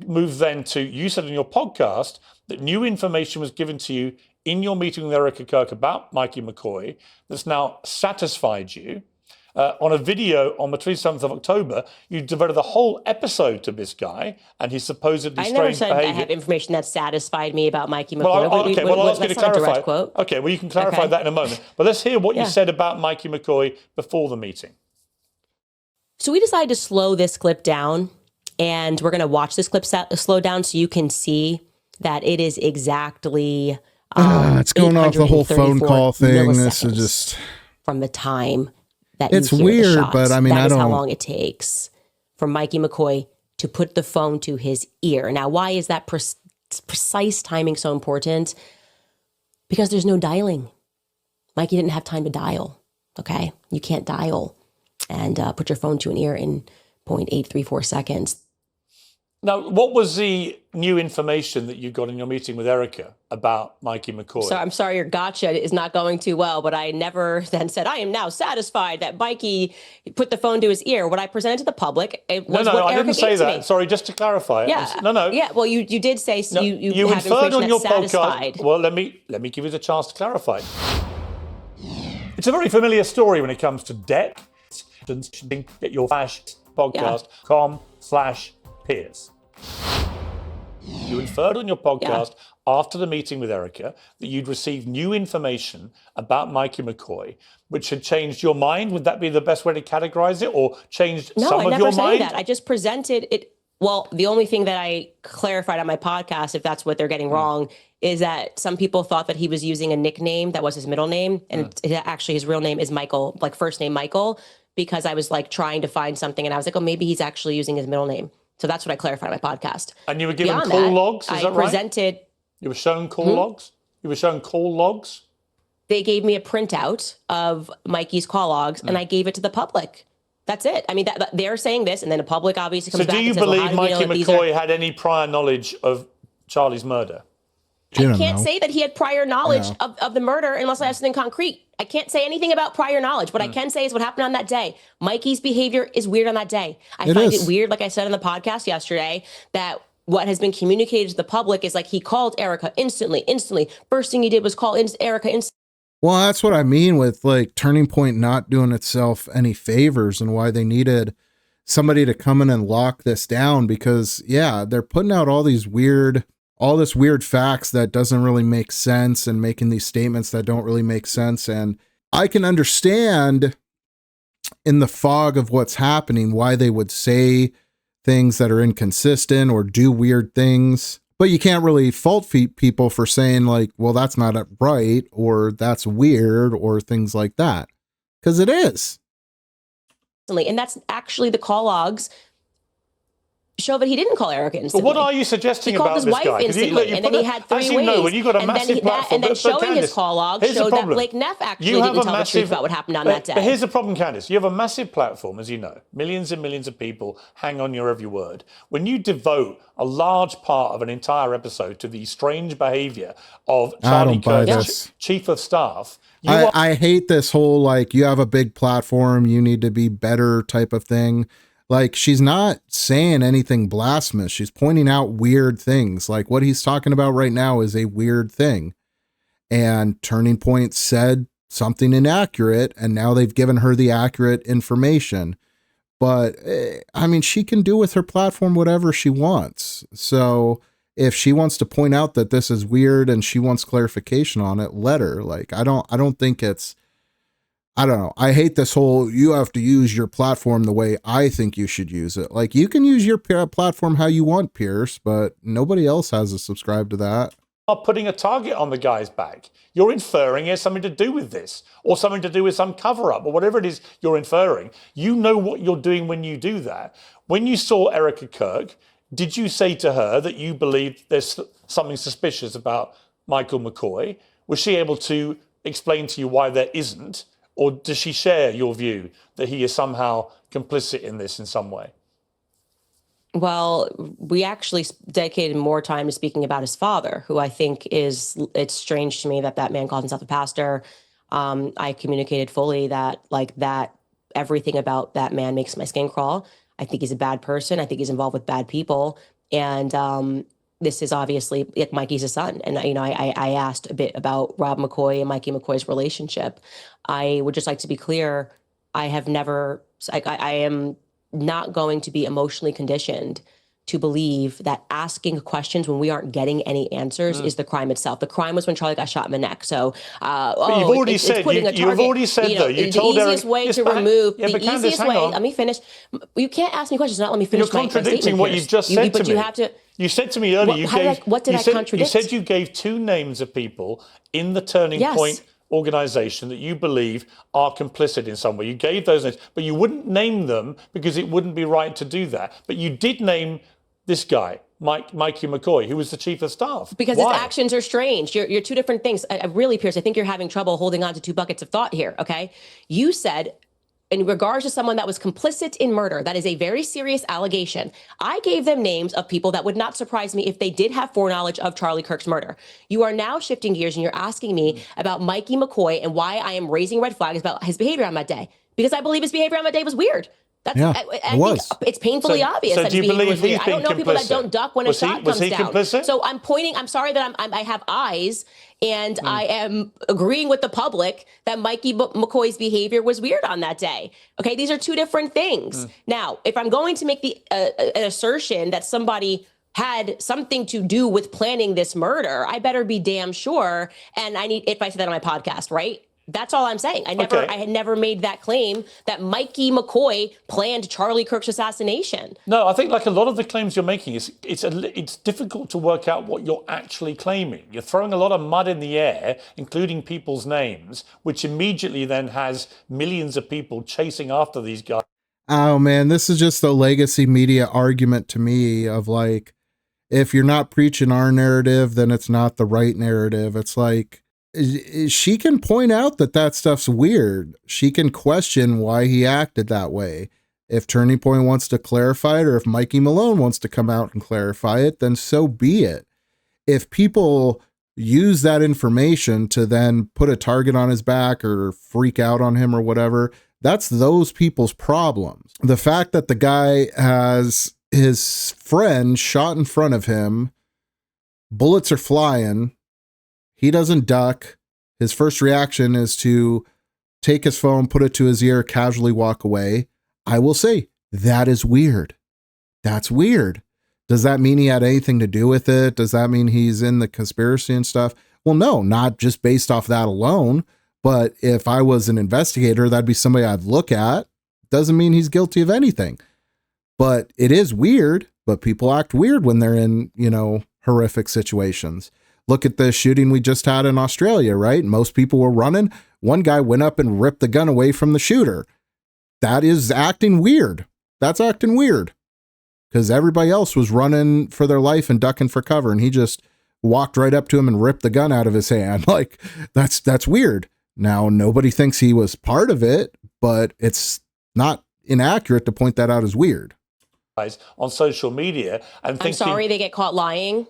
move then to, you said in your podcast that new information was given to you in your meeting with Erica Kirk about Mikey McCoy that's now satisfied you. On a video on the 27th of October, you devoted the whole episode to this guy and his supposedly strange behavior. I never said I have information that satisfied me about Mikey McCoy. Well, I'll ask you to clarify. Quote. Okay, well, you can clarify that in a moment. But let's hear what you said about Mikey McCoy before the meeting. So we decided to slow this clip down, and we're going to watch this clip slow down so you can see that it is exactly it's going off the whole phone call thing. This is just from the time that it's you hear weird, the shots. but I mean, that I is don't. how long it takes for Mikey McCoy to put the phone to his ear. Now, why is that precise timing so important? Because there's no dialing. Mikey didn't have time to dial. Okay, you can't dial and put your phone to an ear in 0.834 seconds. Now, what was the new information that you got in your meeting with Erica about Mikey McCoy? So I'm sorry your gotcha is not going too well, but I never then said, I am now satisfied that Mikey put the phone to his ear. What I presented to the public, it was no, what I Erica didn't say gave to that. me. Sorry, just to clarify. Yeah. No. Yeah, well, you did say No, you have inferred on information your that's satisfied. podcast. Well, let me give you the chance to clarify. It's a very familiar story when it comes to debt. Get your flash podcast.com/Piers. You inferred on your podcast after the meeting with Erica that you'd received new information about Mikey McCoy, which had changed your mind. Would that be the best way to categorize it, or changed some of your mind? No, I never said that. I just presented it. Well, the only thing that I clarified on my podcast, if that's what they're getting wrong, is that some people thought that he was using a nickname that was his middle name, and actually his real name is Michael, like first name Michael, because I was like trying to find something, and I was like, oh, maybe he's actually using his middle name. So that's what I clarified on my podcast. And you were given Beyond call that, logs, is that right? I presented. You were shown call logs? You were shown call logs? They gave me a printout of Mikey's call logs, and I gave it to the public. That's it. I mean, they're saying this, and then the public obviously comes back and says, So do you well, believe Mikey McCoy had any prior knowledge of Charlie's murder? I can't say that he had prior knowledge of the murder unless I have something concrete. I can't say anything about prior knowledge. What I can say is what happened on that day. Mikey's behavior is weird on that day. I find it weird, like I said on the podcast yesterday, that what has been communicated to the public is like he called Erica instantly. First thing he did was call Erica instantly. Well, that's what I mean with like Turning Point not doing itself any favors, and why they needed somebody to come in and lock this down, because they're putting out all this weird facts that doesn't really make sense, and making these statements that don't really make sense. And I can understand in the fog of what's happening why they would say things that are inconsistent or do weird things, but you can't really fault people for saying like, well, that's not right, or that's weird, or things like that, because it is. And that's actually the call logs show that he didn't call Erica instantly. But what are you suggesting about this guy? He called his wife instantly, and then he had 3 ways. As you know, when you got a massive platform, and then showing his call logs showed that Blake Neff actually didn't tell the truth about what happened on that day. But here's the problem, Candace. You have a massive platform, as you know. Millions and millions of people hang on your every word. When you devote a large part of an entire episode to the strange behavior of Charlie Kirk, chief of staff, I hate this whole, like, you have a big platform, you need to be better type of thing. Like, she's not saying anything blasphemous. She's pointing out weird things. Like, what he's talking about right now is a weird thing. And Turning Point said something inaccurate, and now they've given her the accurate information. But, I mean, she can do with her platform whatever she wants. So if she wants to point out that this is weird and she wants clarification on it, let her. Like, I don't think it's, I don't know. I hate this whole, you have to use your platform the way I think you should use it. Like, you can use your platform how you want, Piers, but nobody else has to subscribe to that. Putting a target on the guy's back. You're inferring it has something to do with this, or something to do with some cover-up, or whatever it is you're inferring. You know what you're doing when you do that. When you saw Erica Kirk did you say to her that you believe there's something suspicious about Michael McCoy? Was she able to explain to you why there isn't? Or does she share your view that he is somehow complicit in this in some way? Well, we actually dedicated more time to speaking about his father, who I think it's strange to me that that man calls himself a pastor. I communicated fully that everything about that man makes my skin crawl. I think he's a bad person. I think he's involved with bad people. And this is obviously, like, Mikey's a son. And, I asked a bit about Rob McCoy and Mikey McCoy's relationship. I would just like to be clear. I am not going to be emotionally conditioned to believe that asking questions when we aren't getting any answers is the crime itself. The crime was when Charlie got shot in the neck. So, but you've already said, you've already said, though, you told the easiest way to remove, the easiest way, let me finish. You can't ask me questions, not let me finish. You're contradicting what you've just said to me. But you have to. You said to me earlier, what did I contradict? You said you gave 2 names of people in the Turning Point organization that you believe are complicit in some way. You gave those names, but you wouldn't name them because it wouldn't be right to do that. But you did name this guy, Mikey McCoy, who was the chief of staff. Because his actions are strange. You're 2 different things. I really, Piers, I think you're having trouble holding on to 2 buckets of thought here, okay? You said, in regards to someone that was complicit in murder, that is a very serious allegation. I gave them names of people that would not surprise me if they did have foreknowledge of Charlie Kirk's murder. You are now shifting gears and you're asking me about Mikey McCoy and why I am raising red flags about his behavior on that day. Because I believe his behavior on that day was weird. I think it's painfully obvious that his behavior was weird. I don't know people that don't duck when a shot comes down. Complicit? So I'm sorry that I have eyes, and I am agreeing with the public that Mikey McCoy's behavior was weird on that day. Okay, these are 2 different things. Now, if I'm going to make an assertion that somebody had something to do with planning this murder, I better be damn sure. And if I said that on my podcast, right? That's all I'm saying. I had never made that claim that Mikey McCoy planned Charlie Kirk's assassination. No, I think, like a lot of the claims you're making, it's difficult to work out what you're actually claiming. You're throwing a lot of mud in the air, including people's names, which immediately then has millions of people chasing after these guys. Oh man, this is just a legacy media argument to me of, like, if you're not preaching our narrative, then it's not the right narrative. It's like, she can point out that stuff's weird. She can question why he acted that way. If Turning Point wants to clarify it, or if Mikey Malone wants to come out and clarify it, then so be it. If people use that information to then put a target on his back or freak out on him or whatever, that's those people's problems. The fact that the guy has his friend shot in front of him, bullets are flying, he doesn't duck. His first reaction is to take his phone, put it to his ear, casually walk away. I will say, that is weird. That's weird. Does that mean he had anything to do with it? Does that mean he's in the conspiracy and stuff? Well, no, not just based off that alone. But if I was an investigator, that'd be somebody I'd look at. Doesn't mean he's guilty of anything. But it is weird, but people act weird when they're in, horrific situations. Look at the shooting we just had in Australia, right? Most people were running. One guy went up and ripped the gun away from the shooter. That is acting weird. That's acting weird. Because everybody else was running for their life and ducking for cover, and he just walked right up to him and ripped the gun out of his hand. Like, that's weird. Now, nobody thinks he was part of it, but it's not inaccurate to point that out as weird. On social media and thinking, I'm sorry they get caught lying.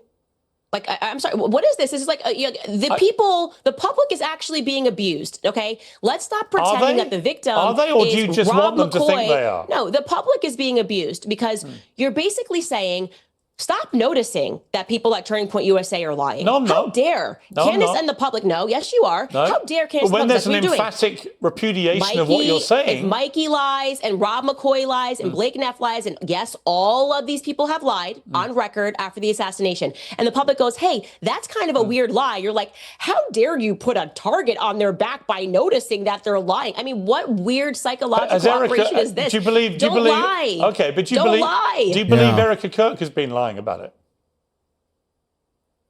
Like, I'm sorry, what is this? This is like the public is actually being abused, okay? Let's stop pretending that the victim are they, or do you just Rob want them McCoy. To think they are? No, the public is being abused because you're basically saying, stop noticing that people at Turning Point USA are lying. No, I'm not. How dare Candace and the public know? Yes, you are. No. How dare Candace and the public? When there's an emphatic repudiation of what you're saying. If Mikey lies and Rob McCoy lies and Blake Neff lies, and yes, all of these people have lied on record after the assassination, and the public goes, hey, that's kind of a weird lie. You're like, how dare you put a target on their back by noticing that they're lying? I mean, what weird psychological operation is this? Do you believe? Don't lie. Okay, but do you believe Erica Kirk has been lying about it?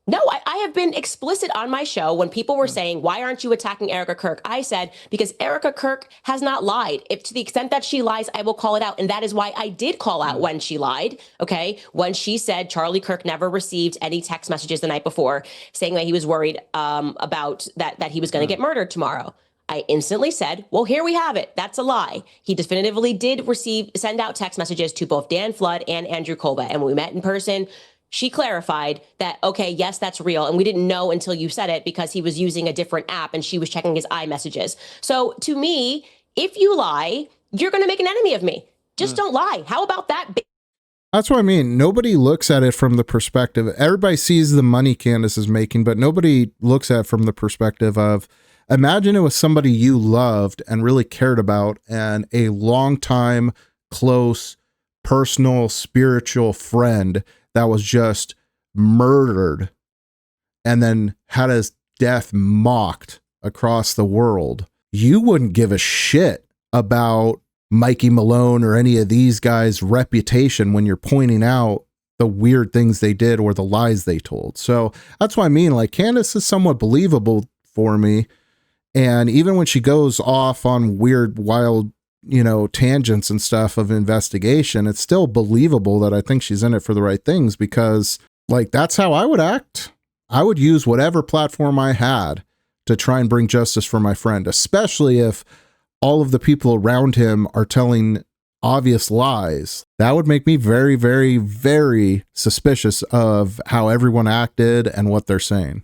No, I have been explicit on my show when people were saying, why aren't you attacking Erica Kirk? I said, because Erica Kirk has not lied. If to the extent that she lies, I will call it out. And that is why I did call out when she lied. Okay. When she said Charlie Kirk never received any text messages the night before saying that he was worried about that he was going to get murdered tomorrow. I instantly said, well, here we have it. That's a lie. He definitively did send out text messages to both Dan Flood and Andrew Kova. And when we met in person, she clarified that, okay, yes, that's real. And we didn't know until you said it because he was using a different app and she was checking his iMessages. So to me, if you lie, you're going to make an enemy of me. Just don't lie. How about that? That's what I mean. Nobody looks at it from the perspective. Everybody sees the money Candace is making, but nobody looks at it from the perspective of, imagine it was somebody you loved and really cared about and a longtime, close, personal, spiritual friend that was just murdered and then had his death mocked across the world. You wouldn't give a shit about Mikey Malone or any of these guys' reputation when you're pointing out the weird things they did or the lies they told. So that's what I mean. Like, Candace is somewhat believable for me. And even when she goes off on weird, wild, tangents and stuff of investigation, it's still believable that I think she's in it for the right things, because like, that's how I would act. I would use whatever platform I had to try and bring justice for my friend, especially if all of the people around him are telling obvious lies. That would make me very, very, very suspicious of how everyone acted and what they're saying.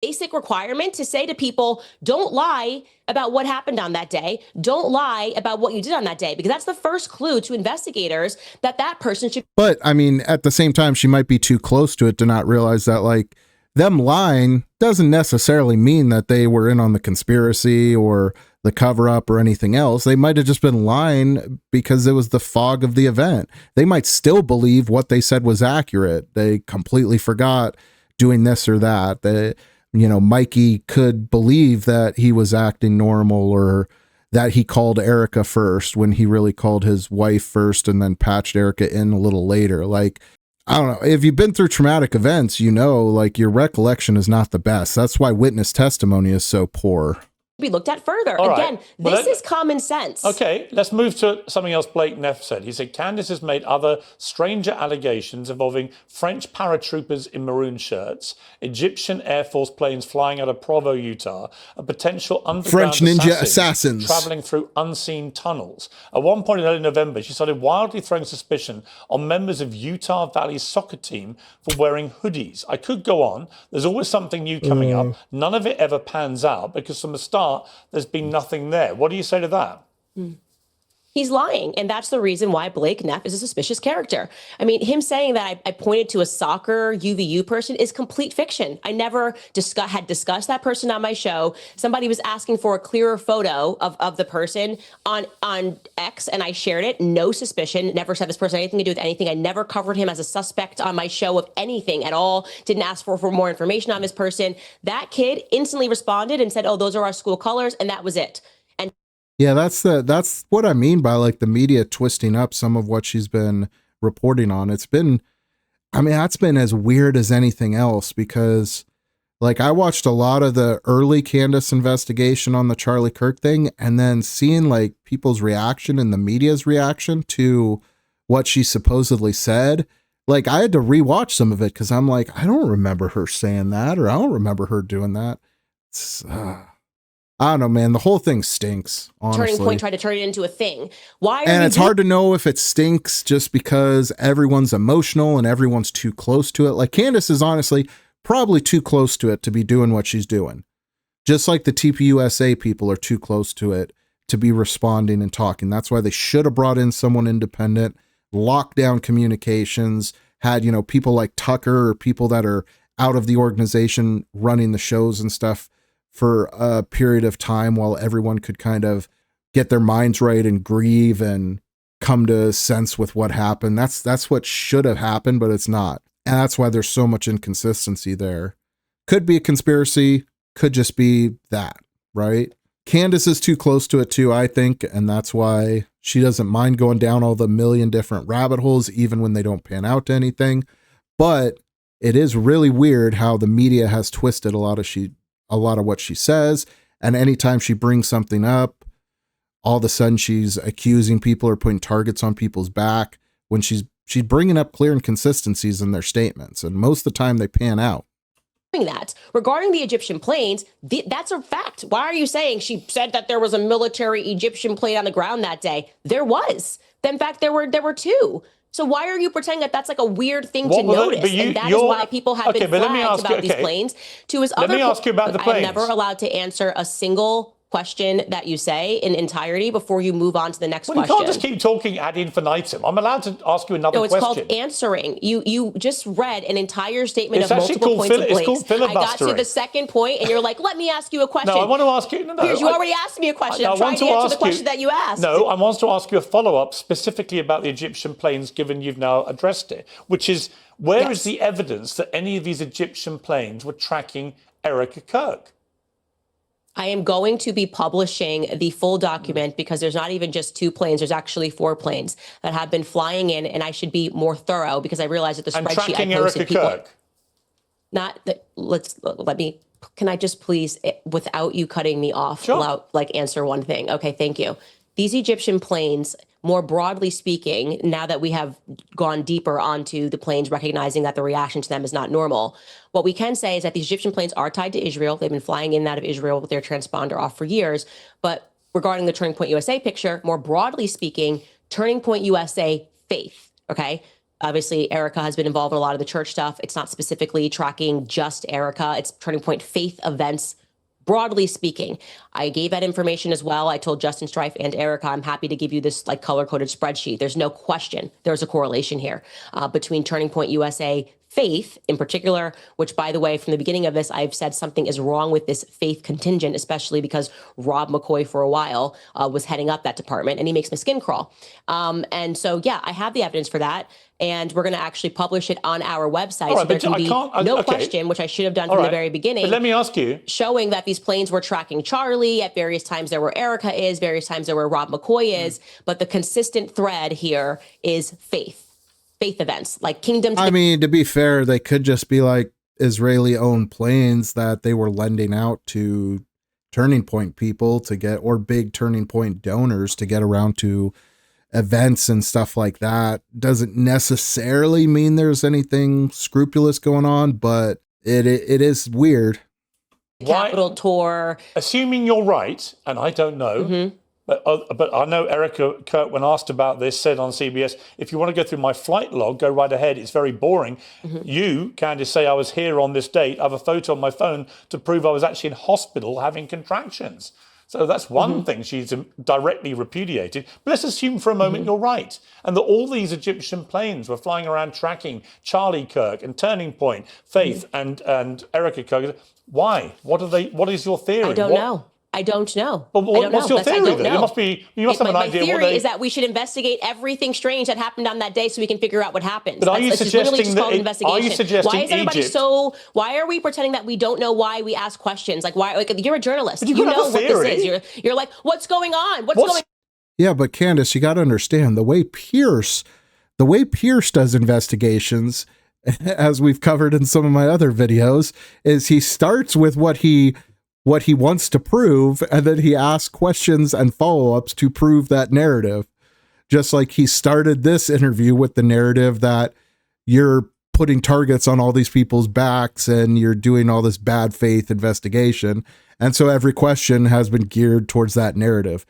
Basic requirement to say to people, don't lie about what happened on that day. Don't lie about what you did on that day, because that's the first clue to investigators that person should. But I mean, at the same time, she might be too close to it to not realize that, like, them lying doesn't necessarily mean that they were in on the conspiracy or the cover up or anything else. They might have just been lying because it was the fog of the event. They might still believe what they said was accurate. They completely forgot doing this or that. Mikey could believe that he was acting normal, or that he called Erica first when he really called his wife first and then patched Erica in a little later. Like, I don't know. If you've been through traumatic events, like, your recollection is not the best. That's why witness testimony is so poor. Be looked at further. All Again, right. Well, this is common sense. Okay, let's move to something else Blake Neff said. He said, Candace has made other stranger allegations involving French paratroopers in maroon shirts, Egyptian Air Force planes flying out of Provo, Utah, and potential underground French ninja assassins traveling through unseen tunnels. At one point in early November, she started wildly throwing suspicion on members of Utah Valley's soccer team for wearing hoodies. I could go on. There's always something new coming up. None of it ever pans out because from the start, there's been nothing there. What do you say to that? He's lying. And that's the reason why Blake Neff is a suspicious character. I mean, him saying that I pointed to a soccer UVU person is complete fiction. I never had discussed that person on my show. Somebody was asking for a clearer photo of the person on X, and I shared it. No suspicion. Never said this person had anything to do with anything. I never covered him as a suspect on my show of anything at all. Didn't ask for more information on this person. That kid instantly responded and said, oh, those are our school colors. And that was it. Yeah, that's what I mean by, like, the media twisting up some of what she's been reporting on. That's been as weird as anything else, because, like, I watched a lot of the early Candace investigation on the Charlie Kirk thing, and then seeing, like, people's reaction and the media's reaction to what she supposedly said. Like, I had to rewatch some of it because I'm like, I don't remember her saying that, or I don't remember her doing that. I don't know, man. The whole thing stinks, honestly. Turning Point tried to turn it into a thing. Why? And it's hard to know if it stinks just because everyone's emotional and everyone's too close to it. Like, Candace is honestly probably too close to it to be doing what she's doing. Just like the TPUSA people are too close to it to be responding and talking. That's why they should have brought in someone independent, locked down communications, had, people like Tucker or people that are out of the organization running the shows and stuff for a period of time while everyone could kind of get their minds right and grieve and come to sense with what happened. That's what should have happened, but it's not. And that's why there's so much inconsistency there. Could be a conspiracy, could just be that, right? Candace is too close to it too, I think, and that's why she doesn't mind going down all the million different rabbit holes, even when they don't pan out to anything. But it is really weird how the media has twisted a lot of what she says. And anytime she brings something up, all of a sudden she's accusing people or putting targets on people's back when she's bringing up clear inconsistencies in their statements. And most of the time they pan out. That regarding the Egyptian planes, that's a fact. Why are you saying she said that there was a military Egyptian plane on the ground that day? There was. In fact, there were two. So why are you pretending that that's like a weird thing to notice? And that is why people have been flagged about these planes. To his other, let me ask you about the planes. I'm never allowed to answer a single question that you say in entirety before you move on to the next question. You can't just keep talking ad infinitum. I'm allowed to ask you another question. No, it's called answering. You just read an entire statement of multiple points of blanks. I got to the second point, and you're like, let me ask you a question. No, I want to ask you. No, Piers, you already asked me a question. I'm trying to answer the question that you asked. No, I want to ask you a follow-up specifically about the Egyptian planes, given you've now addressed it, which is, where is the evidence that any of these Egyptian planes were tracking Erica Kirk? I am going to be publishing the full document because there's not even just two planes. There's actually 4 planes that have been flying in, and I should be more thorough because I realize that the spreadsheet I posted, Erica Kirk. Can I just please, without you cutting me off, answer one thing? Okay, thank you. These Egyptian planes, more broadly speaking, now that we have gone deeper onto the planes, recognizing that the reaction to them is not normal, what we can say is that these Egyptian planes are tied to Israel. They've been flying in and out of Israel with their transponder off for years. But regarding the Turning Point USA picture, more broadly speaking, Turning Point USA faith, okay? Obviously, Erica has been involved in a lot of the church stuff. It's not specifically tracking just Erica. It's Turning Point faith events. Broadly speaking, I gave that information as well. I told Justin Strife and Erica, I'm happy to give you this like color-coded spreadsheet. There's no question there's a correlation here between Turning Point USA faith in particular, which, by the way, from the beginning of this, I've said something is wrong with this faith contingent, especially because Rob McCoy for a while was heading up that department, and he makes my skin crawl. And so, yeah, I have the evidence for that. And we're going to actually publish it on our website. So there can be no question, which I should have done from the very beginning. But let me ask you. Showing that these planes were tracking Charlie at various times there where Erica is, various times there where Rob McCoy is. But the consistent thread here is faith events, like kingdom. I mean, to be fair, they could just be like Israeli-owned planes that they were lending out to Turning Point people to get, or big Turning Point donors to get around to events and stuff like that. Doesn't necessarily mean there's anything scrupulous going on, but it is weird. Capital tour. Assuming you're right, and I don't know, but I know Erica Kirk, when asked about this, said on CBS, if you want to go through my flight log, go right ahead. It's very boring. You, Candace, say I was here on this date. I have a photo on my phone to prove I was actually in hospital having contractions. So that's one thing she's directly repudiated. But let's assume for a moment you're right, and that all these Egyptian planes were flying around tracking Charlie Kirk and Turning Point, Faith and Erica Kirk. Why? What is your theory? I don't know. I don't know. But what's your theory then? You must have an idea. My theory is that we should investigate everything strange that happened on that day so we can figure out what happened. But are you suggesting that? Are you suggesting why is everybody Egypt? Why are we pretending that we don't know why we ask questions? Like why? Like you're a journalist. You know what this is. You're like, what's going on? What's going on? Yeah, but Candace, you got to understand the way Piers does investigations, as we've covered in some of my other videos, is he starts with what he wants to prove, and then he asks questions and follow-ups to prove that narrative. Just like he started this interview with the narrative that you're putting targets on all these people's backs and you're doing all this bad faith investigation. And so every question has been geared towards that narrative.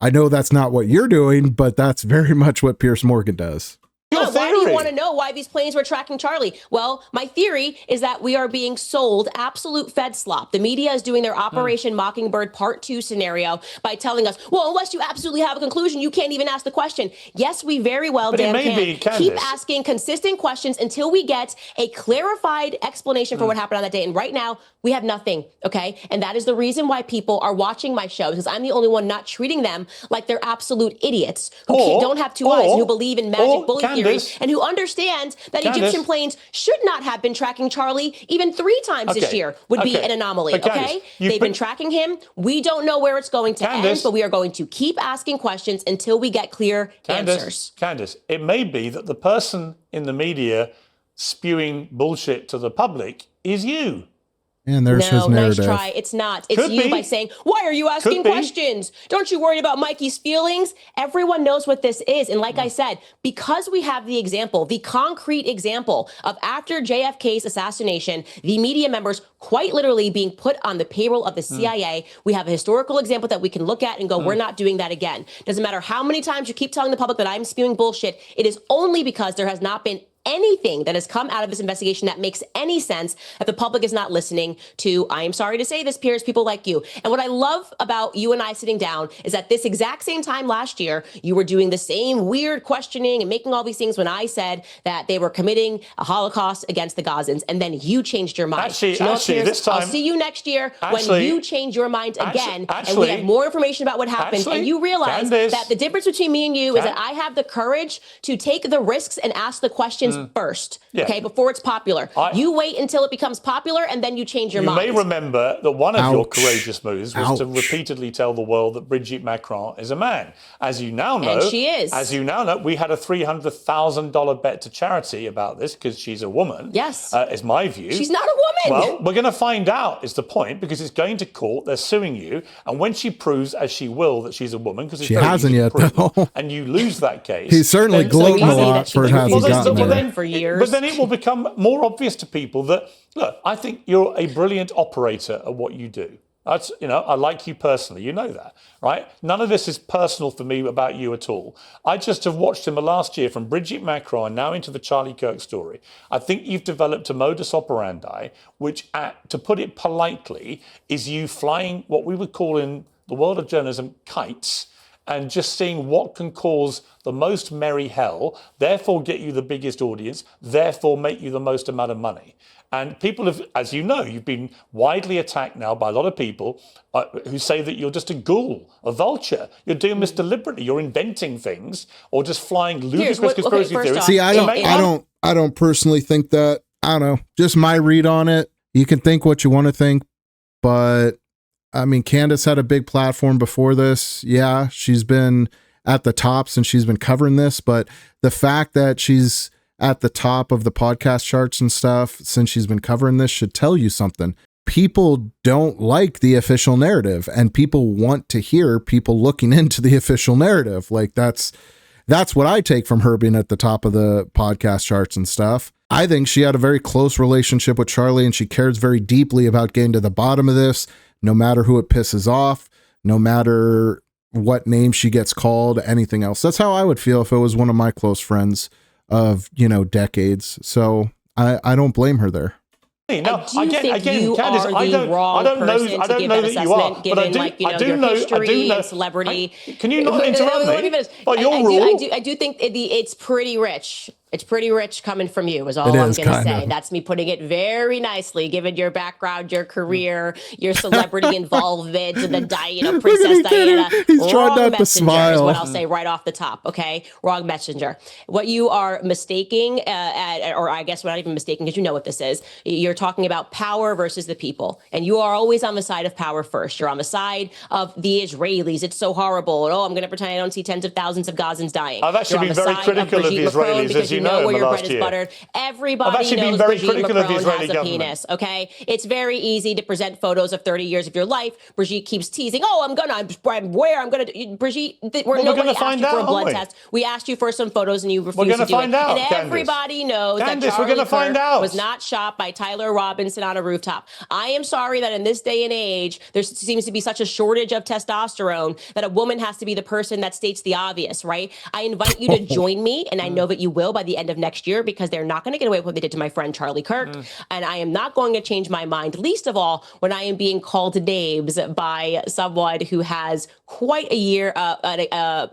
I know that's not what you're doing, but that's very much what Piers Morgan does. Why do you want to know why these planes were tracking Charlie? Well, my theory is that we are being sold absolute Fed slop. The media is doing their Operation Mockingbird Part 2 scenario by telling us, well, unless you absolutely have a conclusion, you can't even ask the question. Yes, we very well can. Keep asking consistent questions until we get a clarified explanation for what happened on that day. And right now, we have nothing, okay? And that is the reason why people are watching my show, because I'm the only one not treating them like they're absolute idiots who don't have two eyes and who believe in magic bullet theory and who understand that Egyptian planes should not have been tracking Charlie even 3 times this year would be an anomaly, okay? They've been tracking him. We don't know where it's going to end, but we are going to keep asking questions until we get clear answers. Candace, it may be that the person in the media spewing bullshit to the public is you. And there's his narrative. Nice try. It's not. It's Could you be. by saying, why are you asking questions? Don't you worry about Mikey's feelings? Everyone knows what this is. And like I said, because we have the example, the concrete example of after JFK's assassination, the media members quite literally being put on the payroll of the CIA, we have a historical example that we can look at and go, we're not doing that again. Doesn't matter how many times you keep telling the public that I'm spewing bullshit. It is only because there has not been anything that has come out of this investigation that makes any sense that the public is not listening to. I am sorry to say this, Piers, people like you. And what I love about you and I sitting down is that this exact same time last year, you were doing the same weird questioning and making all these things when I said that they were committing a Holocaust against the Gazans, and then you changed your mind. Actually, Piers, this time, I'll see you next year when you change your mind again, and we have more information about what happened, and you realize Candace, that the difference between me and you is that I have the courage to take the risks and ask the questions first, okay, before it's popular. You wait until it becomes popular, and then you change your mind. You may remember that one of your courageous moves was to repeatedly tell the world that Brigitte Macron is a man. As you now know, and she is. As you now know, we had a $300,000 bet to charity about this because she's a woman. Yes. Is my view. She's not a woman. Well, we're going to find out is the point, because it's going to court. They're suing you. And when she proves, as she will, that she's a woman, because she hasn't yet, though, and you lose that case. He's certainly gloating a lot for having gotten there. For years. But then it will become more obvious to people that, look, I think you're a brilliant operator at what you do. That's, I like you personally. You know that, right? None of this is personal for me about you at all. I just have watched him last year from Brigitte Macron now into the Charlie Kirk story. I think you've developed a modus operandi, which, to put it politely, is you flying what we would call in the world of journalism kites, and just seeing what can cause the most merry hell, therefore get you the biggest audience, therefore make you the most amount of money. And people have, as you know, you've been widely attacked now by a lot of people who say that you're just a ghoul, a vulture. You're doing this deliberately. You're inventing things or just flying ludicrous conspiracy theories. See, I don't personally think that. I don't know. Just my read on it. You can think what you want to think, but I mean, Candace had a big platform before this. Yeah, she's been at the top since she's been covering this, but the fact that she's at the top of the podcast charts and stuff since she's been covering this should tell you something. People don't like the official narrative, and people want to hear people looking into the official narrative. Like that's what I take from her being at the top of the podcast charts and stuff. I think she had a very close relationship with Charlie, and she cares very deeply about getting to the bottom of this, no matter who it pisses off, no matter what name she gets called, anything else. That's how I would feel if it was one of my close friends of, decades. So I don't blame her there. No, I do think you Candace, are the wrong person to give that assessment, given your history and celebrity. Can you not interrupt me? Let me finish. I do think it's pretty rich. It's pretty rich coming from you is all I'm going to say. That's me putting it very nicely, given your background, your career, your celebrity involvement, and the Princess Diana. He's trying not to smile. Is what I'll say right off the top, okay? Wrong messenger. What you are mistaking, or I guess we're not even mistaking because you know what this is. You're talking about power versus the people. And you are always on the side of power first. You're on the side of the Israelis. It's so horrible. And, I'm going to pretend I don't see tens of thousands of Gazans dying. I've actually been very critical of the Israelis, as you know, where in the your last bread year. is buttered. Everybody I've actually knows been very Brigitte critical of the Macron Israeli has a government. penis, okay? It's very easy to present photos of 30 years of your life. Brigitte keeps teasing, Brigitte, nobody asked you for a blood test. We asked you for some photos and you refused to do it. And everybody knows that Charlie Kirk was not shot by Tyler Robinson on a rooftop. I am sorry that in this day and age, there seems to be such a shortage of testosterone that a woman has to be the person that states the obvious, right? I invite you to join me, and I know that you will by the end of next year, because they're not going to get away with what they did to my friend Charlie Kirk. And I am not going to change my mind, least of all when I am being called names by someone who has quite a year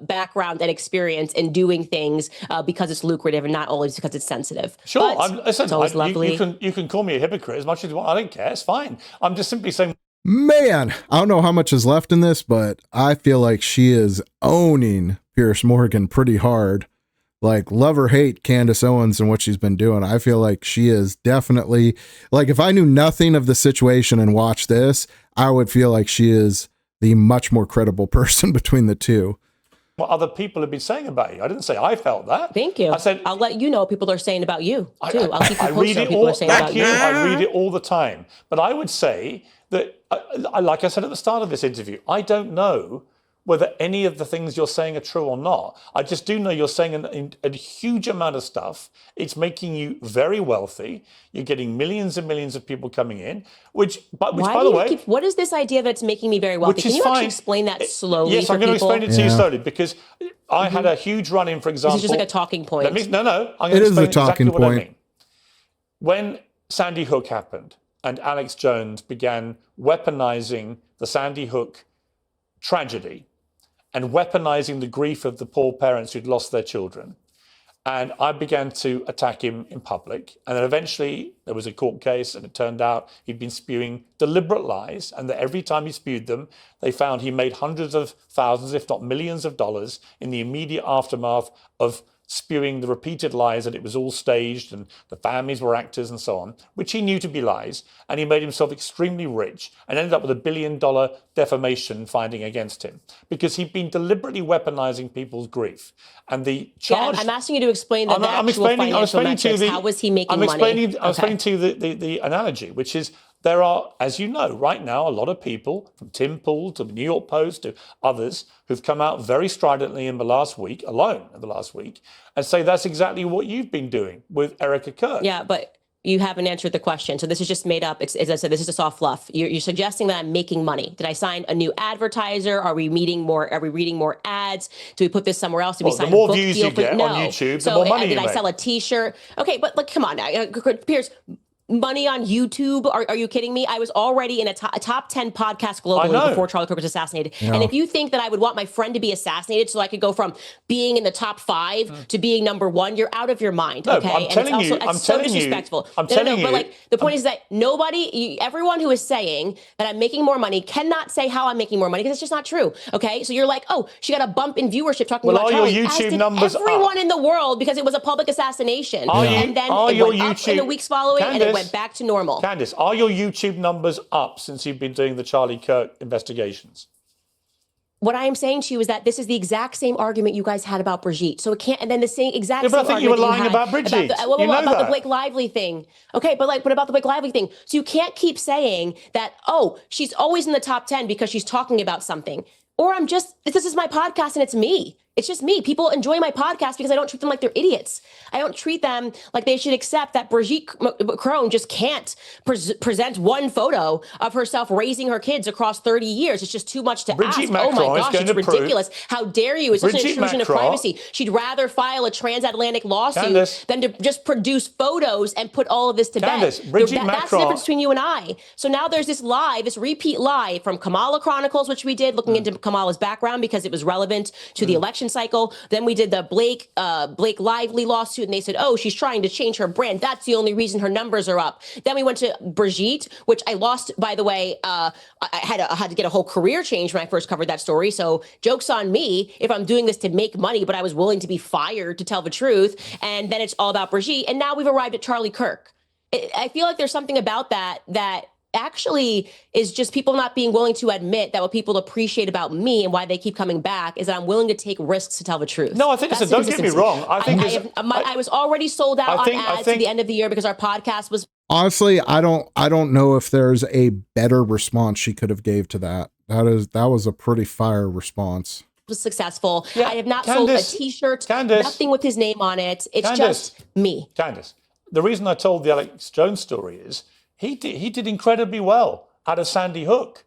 background and experience in doing things because it's lucrative and not always because it's sensitive. Sure, listen, it's always lovely. You can call me a hypocrite as much as you want. I don't care. It's fine. I'm just simply saying. Man, I don't know how much is left in this, but I feel like she is owning Piers Morgan pretty hard. Like, love or hate Candace Owens and what she's been doing. I feel like she is definitely, like, if I knew nothing of the situation and watched this, I would feel like she is the much more credible person between the two. what other people have been saying about you. I didn't say I felt that. Thank you. I said, I'll let you know what people are saying about you, too. I'll keep you I posted read on it what people all. are saying Thank about you. you. I read it all the time. But I would say that, like I said at the start of this interview, I don't know whether any of the things you're saying are true or not. I just do know you're saying a huge amount of stuff. It's making you very wealthy. You're getting millions and millions of people coming in, which by the way, what is this idea that it's making me very wealthy? which Can is you fine. actually explain that slowly? Yes, I'm going to explain it to you slowly, because I had a huge run-in, for example. This is just like a talking point. No. I'm going to explain exactly what I mean. When Sandy Hook happened and Alex Jones began weaponizing the Sandy Hook tragedy and weaponizing the grief of the poor parents who'd lost their children, and I began to attack him in public. And then eventually there was a court case, and it turned out he'd been spewing deliberate lies, and that every time he spewed them, they found he made hundreds of thousands, if not millions of dollars in the immediate aftermath of spewing the repeated lies that it was all staged and the families were actors and so on, which he knew to be lies. And he made himself extremely rich and ended up with $1 billion defamation finding against him because he'd been deliberately weaponizing people's grief. And the charge... Yeah, I'm asking you to explain the actual financial metrics. How was he making money? I'm explaining to you the analogy, which is there are, as you know, right now, a lot of people, from Tim Pool to the New York Post to others, who've come out very stridently in the last week, and say that's exactly what you've been doing with Erica Kirk. Yeah, but you haven't answered the question. So this is just made up. As I said, this is just soft fluff. You're suggesting that I'm making money. Did I sign a new advertiser? Are we reading more ads? Do we put this somewhere else? Do we sign the more a book views deal you get on YouTube, the more money you make. Did I sell a T-shirt? Okay, but come on now, Piers. Money on YouTube? Are you kidding me? I was already in a top 10 podcast globally before Charlie Kirk was assassinated. Yeah. And if you think that I would want my friend to be assassinated so I could go from being in the top 5 to being number 1, you're out of your mind. No, okay, I'm telling you, it's so disrespectful. But the point is that everyone who is saying that I'm making more money cannot say how I'm making more money because it's just not true. Okay, so you're like, oh, she got a bump in viewership talking about Charlie. Your YouTube numbers everyone in the world because it was a public assassination. And then it went up in the weeks following, and it went back to normal. Candace, are your YouTube numbers up since you've been doing the Charlie Kirk investigations? What I am saying to you is that this is the exact same argument you guys had about Brigitte. So it can't, and then the same exact same argument. But I think you were lying about Brigitte. About the Blake Lively thing. Okay, but about the Blake Lively thing. So you can't keep saying that, oh, she's always in the top 10 because she's talking about something. Or this is my podcast and it's me. It's just me. People enjoy my podcast because I don't treat them like they're idiots. I don't treat them like they should accept that Brigitte Macron just can't present one photo of herself raising her kids across 30 years. It's just too much to ask. Oh my gosh, it's ridiculous. How dare you? It's such an intrusion of privacy. She'd rather file a transatlantic lawsuit than to just produce photos and put all of this to bed. That's the difference between you and I. So now there's this repeat lie from Kamala Chronicles, which we did, looking into Kamala's background because it was relevant to the election cycle. Then we did the Blake Lively lawsuit, and they said, oh, she's trying to change her brand. That's the only reason her numbers are up. Then we went to Brigitte, which I lost, by the way. I had to get a whole career change when I first covered that story. So joke's on me if I'm doing this to make money, but I was willing to be fired to tell the truth. And then it's all about Brigitte. And now we've arrived at Charlie Kirk. I feel like there's something about that actually is just people not being willing to admit that what people appreciate about me and why they keep coming back is that I'm willing to take risks to tell the truth. No, I think don't get me wrong. I was already sold out on ads at the end of the year because our podcast was. Honestly, I don't know if there's a better response she could have gave to that. That was a pretty fire response. Was successful. Yeah, I have not sold a T-shirt, nothing with his name on it. It's just me. Candace, the reason I told the Alex Jones story is he did incredibly well out of Sandy Hook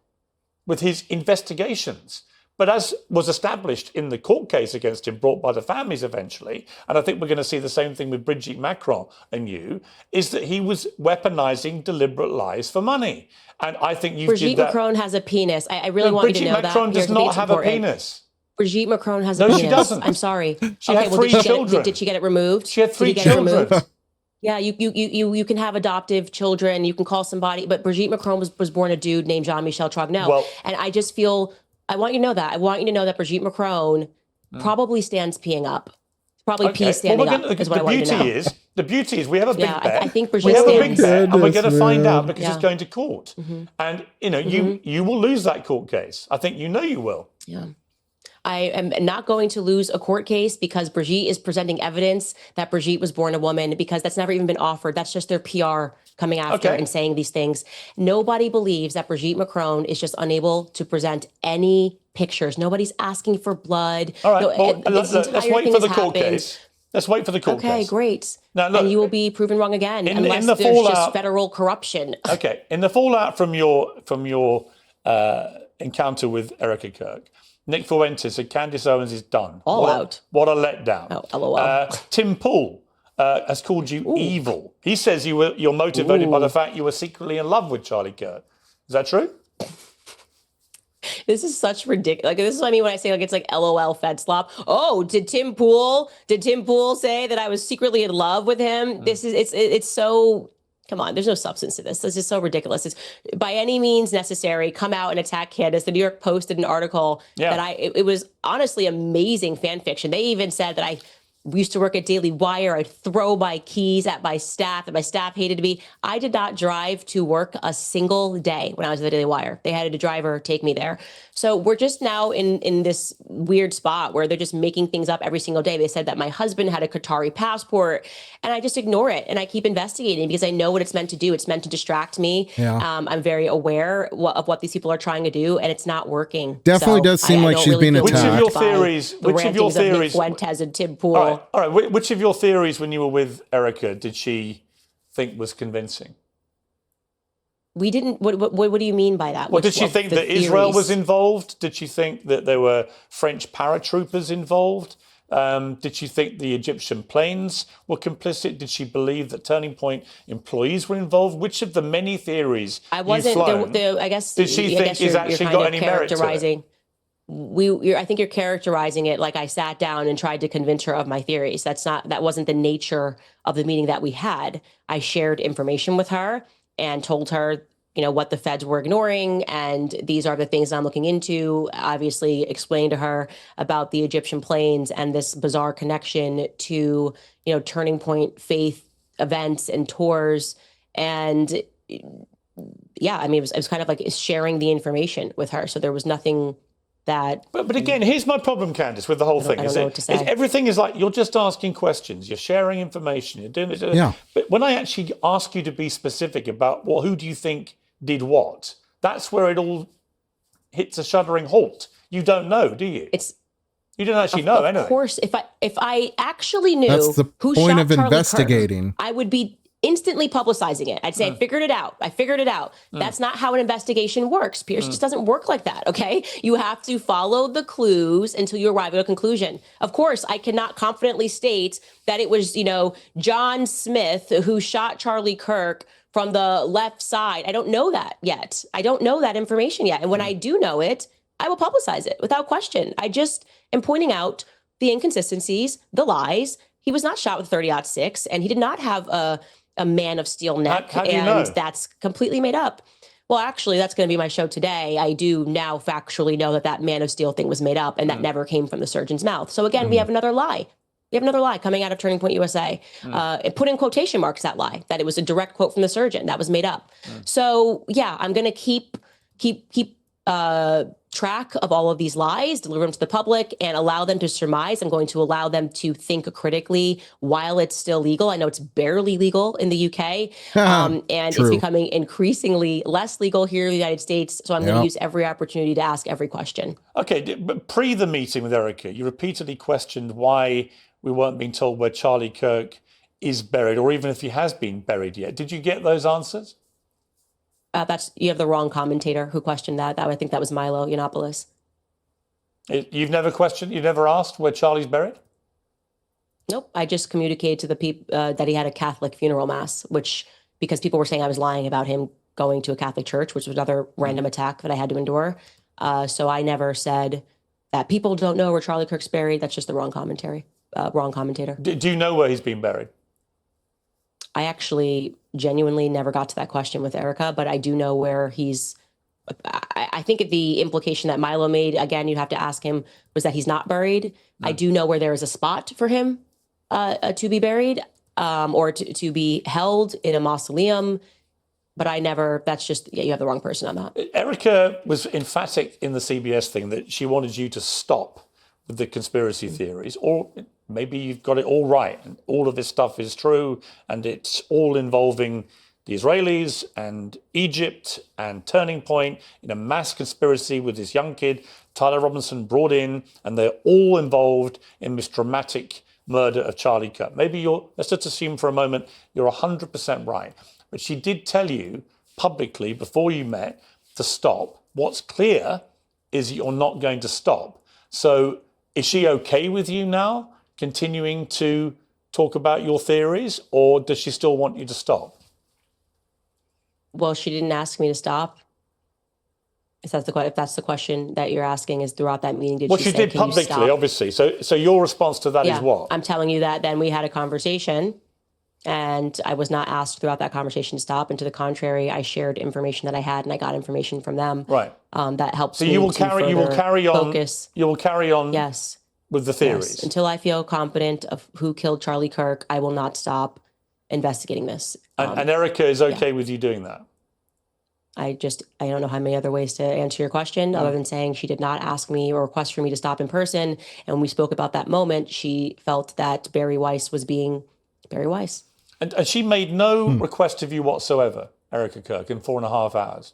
with his investigations. But as was established in the court case against him, brought by the families eventually, and I think we're going to see the same thing with Brigitte Macron and you, is that he was weaponizing deliberate lies for money. And I think you Brigitte did that. Macron has a penis. I really want you to know that. Brigitte Macron does not have a penis. Brigitte Macron has a penis. No, she doesn't. I'm sorry. She had 3 children. Did she get it removed? She had 3 children. Yeah, you can have adoptive children. You can call somebody, but Brigitte Macron was born a dude named Jean-Michel Trogneux. And I just feel, I want you to know that. I want you to know that Brigitte Macron probably stands peeing up. Probably pees standing up is what I want you to know. The beauty is we have a big bet. I think we have a big bet and we're going to find out because it's going to court. And, you will lose that court case. I think you will. Yeah. I am not going to lose a court case because Brigitte is presenting evidence that Brigitte was born a woman, because that's never even been offered. That's just their PR coming after and saying these things. Nobody believes that Brigitte Macron is just unable to present any pictures. Nobody's asking for blood. All right, let's wait for the court case. Let's wait for the court case. Okay, great. Now, look, and you will be proven wrong again unless the there's just federal corruption. Okay, in the fallout from your encounter with Erica Kirk, Nick Fuentes said Candace Owens is done. Out. What a letdown. Oh, LOL. Tim Pool has called you evil. He says you're motivated by the fact you were secretly in love with Charlie Kirk. Is that true? This is such ridiculous. Like, this is what I mean when I say, like, it's like LOL Fed slop. Oh, did Tim Pool say that I was secretly in love with him? This is it's so, come on, there's no substance to this. This is so ridiculous. It's by any means necessary, come out and attack Candace. The New York Post did an article that it was honestly amazing fan fiction. They even said that we used to work at Daily Wire. I'd throw my keys at my staff, and my staff hated me. I did not drive to work a single day when I was at the Daily Wire. They had a driver take me there. So we're just now in this weird spot where they're just making things up every single day. They said that my husband had a Qatari passport, and I just ignore it. And I keep investigating because I know what it's meant to do. It's meant to distract me. Yeah. I'm very aware of what these people are trying to do, and it's not working. Definitely does seem like she's being attacked. Which of your theories? Nick Fuentes and Tim Pool. All right. Which of your theories when you were with Erica did she think was convincing? We didn't. What do you mean by that? Well, did she think that Israel was involved? Did she think that there were French paratroopers involved? Did she think the Egyptian planes were complicit? Did she believe that Turning Point employees were involved? Which of the many theories I wasn't. I guess. Did she think is actually got any merit to it? I think you're characterizing it like I sat down and tried to convince her of my theories. That wasn't the nature of the meeting that we had. I shared information with her and told her, what the feds were ignoring, and these are the things I'm looking into. Obviously explained to her about the Egyptian planes and this bizarre connection to, Turning Point faith events and tours. And yeah, I mean, it was kind of like sharing the information with her. So there was nothing that. But again, here's my problem, Candace, with the whole thing. I don't know what to say. Everything is like you're just asking questions, you're sharing information, you're doing it. Yeah. But when I actually ask you to be specific about, well, who do you think did what? That's where it all hits a shuddering halt. You don't know, do you? You don't actually know anything. Of course, if I actually knew that's the who point shot of Charlie investigating. Kirk, I would be instantly publicizing it. I'd say, I figured it out. That's not how an investigation works. Piers just doesn't work like that, okay? You have to follow the clues until you arrive at a conclusion. Of course, I cannot confidently state that it was, John Smith who shot Charlie Kirk from the left side. I don't know that yet. I don't know that information yet. And when I do know it, I will publicize it without question. I just am pointing out the inconsistencies, the lies. He was not shot with 30-06, and he did not have a Man of Steel neck, how do you know? That's completely made up. Well, actually, that's going to be my show today. I do now factually know that Man of Steel thing was made up, and that never came from the surgeon's mouth. So again, we have another lie. We have another lie coming out of Turning Point USA. It put in quotation marks that lie, that it was a direct quote from the surgeon. That was made up. So yeah, I'm going to keep track of all of these lies, deliver them to the public, and allow them to surmise. I'm going to allow them to think critically while it's still legal. I know it's barely legal in the UK, and it's becoming increasingly less legal here in the United States. So I'm going to use every opportunity to ask every question. Okay, but pre the meeting with Erica, you repeatedly questioned why we weren't being told where Charlie Kirk is buried, or even if he has been buried yet. Did you get those answers? You have the wrong commentator who questioned that. I think that was Milo Yiannopoulos. You've never asked where Charlie's buried? Nope. I just communicated to the people that he had a Catholic funeral mass, because people were saying I was lying about him going to a Catholic church, which was another random attack that I had to endure. So I never said that people don't know where Charlie Kirk's buried. That's just the wrong commentator. Do you know where he's been buried? I actually genuinely never got to that question with Erica, but I do know where he's. I think the implication that Milo made, again, you'd have to ask him, was that he's not buried. I do know where there is a spot for him to be buried or to be held in a mausoleum. But that's just, you have the wrong person on that. Erica was emphatic in the CBS thing that she wanted you to stop with the conspiracy theories, or maybe you've got it all right and all of this stuff is true and it's all involving the Israelis and Egypt and Turning Point in a mass conspiracy with this young kid, Tyler Robinson, brought in, and they're all involved in this dramatic murder of Charlie Kirk. Maybe let's just assume for a moment you're 100% right. But she did tell you publicly before you met to stop. What's clear is you're not going to stop. So is she okay with you now continuing to talk about your theories, or does she still want you to stop? Well, she didn't ask me to stop. If that's the question that you're asking, is throughout that meeting, did she say, did publicly, obviously. So your response to that is what? I'm telling you that then we had a conversation, and I was not asked throughout that conversation to stop. And to the contrary, I shared information that I had, and I got information from them. Right. That helps. So me you will to carry on. Focus. You will carry on. Yes. With the theories. Yes. Until I feel confident of who killed Charlie Kirk, I will not stop investigating this. And Erica is okay with you doing that? I don't know how many other ways to answer your question other than saying she did not ask me or request for me to stop in person. And when we spoke about that moment, she felt that Barry Weiss was being Barry Weiss. And she made no request of you whatsoever, Erica Kirk, in 4.5 hours?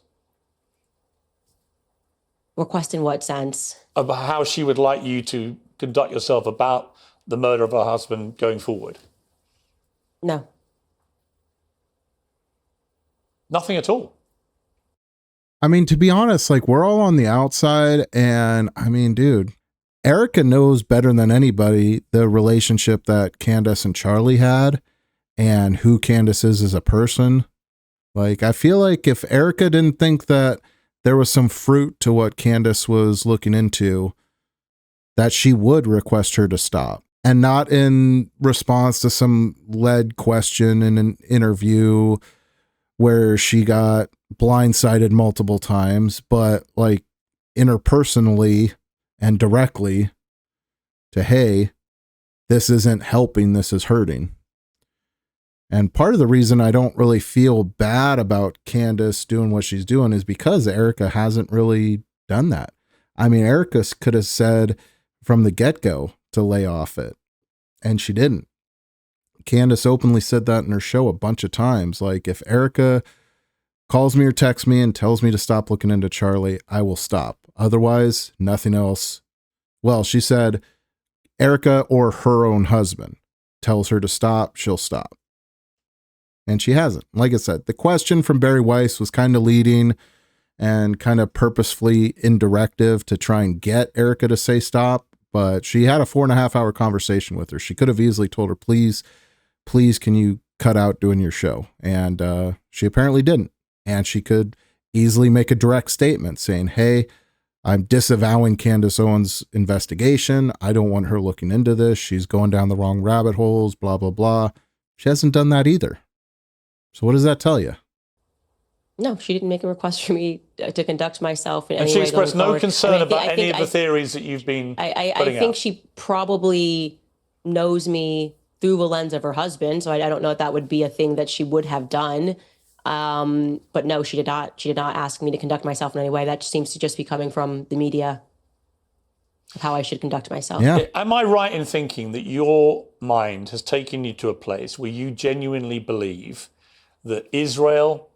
Request in what sense? About how she would like you to conduct yourself about the murder of her husband going forward? No. Nothing at all? I mean, to be honest, like, we're all on the outside, and I mean, dude, Erica knows better than anybody the relationship that Candace and Charlie had and who Candace is as a person. Like, I feel like if Erica didn't think that there was some fruit to what Candace was looking into, that she would request her to stop, and not in response to some led question in an interview where she got blindsided multiple times, but like interpersonally and directly to, hey, this isn't helping, this is hurting. And part of the reason I don't really feel bad about Candace doing what she's doing is because Erica hasn't really done that. I mean, Erica could have said from the get-go to lay off it, and she didn't. Candace openly said that in her show a bunch of times. Like, if Erica calls me or texts me and tells me to stop looking into Charlie, I will stop. Otherwise, nothing else. Well, she said Erica or her own husband tells her to stop, she'll stop. And she hasn't. Like I said, the question from Barry Weiss was kind of leading and kind of purposefully indirective to try and get Erica to say stop. But she had a 4.5 hour conversation with her. She could have easily told her, please, can you cut out doing your show? And she apparently didn't. And she could easily make a direct statement saying, hey, I'm disavowing Candace Owens' investigation. I don't want her looking into this. She's going down the wrong rabbit holes, blah, blah, blah. She hasn't done that either. So what does that tell you? No, she didn't make a request for me to conduct myself in any way. And she expressed no forward. concern about any of the theories that you've been I putting think out. she probably knows me through the lens of her husband, so I don't know if that would be a thing that she would have done. But no, she did not. She did not ask me to conduct myself in any way. That seems to just be coming from the media of how I should conduct myself. Yeah. Am I right in thinking that your mind has taken you to a place where you genuinely believe that Israel,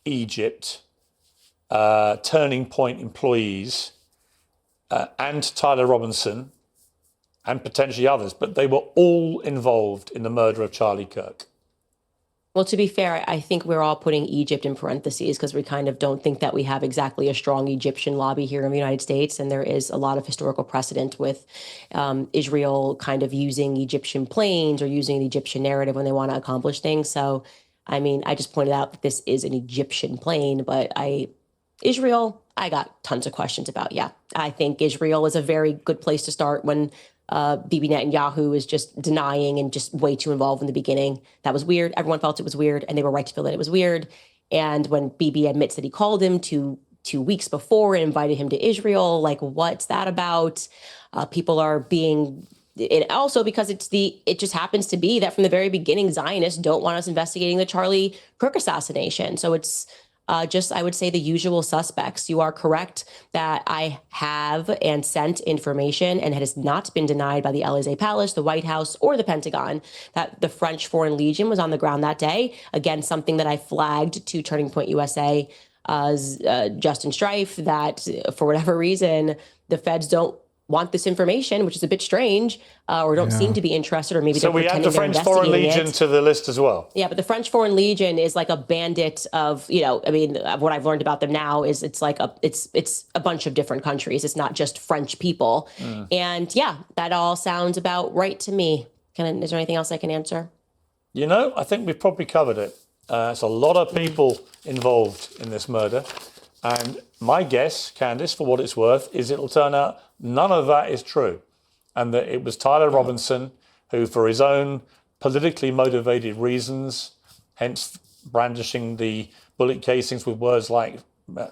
Egypt, Turning Point employees, and Tyler Robinson, and potentially others, but they were all involved in the murder of Charlie Kirk? Well, to be fair, I think we're all putting Egypt in parentheses because we kind of don't think that we have exactly a strong Egyptian lobby here in the United States. And there is a lot of historical precedent with Israel kind of using Egyptian planes or using the Egyptian narrative when they want to accomplish things. So, I mean, I just pointed out that this is an Egyptian plane, but Israel, I got tons of questions about. Yeah, I think Israel is a very good place to start when Bibi Netanyahu is just denying and just way too involved in the beginning. That was weird. Everyone felt it was weird, and they were right to feel that it was weird. And when Bibi admits that he called him 2 weeks before and invited him to Israel, like, what's that about? People are being, and also because it just happens to be that from the very beginning, Zionists don't want us investigating the Charlie Kirk assassination. So it's just, I would say, the usual suspects. You are correct that I have and sent information, and it has not been denied by the Elysee Palace, the White House, or the Pentagon, that the French Foreign Legion was on the ground that day. Again, something that I flagged to Turning Point USA, Justin Strife, that for whatever reason, the feds don't want this information, which is a bit strange, or don't seem to be interested, or maybe so they're we add pretending the French they're Foreign investigating Legion it. to the list as well. Yeah, but the French Foreign Legion is like a bandit of, I mean, what I've learned about them now is it's like it's a bunch of different countries. It's not just French people. And yeah, that all sounds about right to me. Is there anything else I can answer? I think we've probably covered it. It's a lot of people involved in this murder. And my guess, Candace, for what it's worth, is it'll turn out none of that is true. And that it was Tyler Robinson who, for his own politically motivated reasons, hence brandishing the bullet casings with words like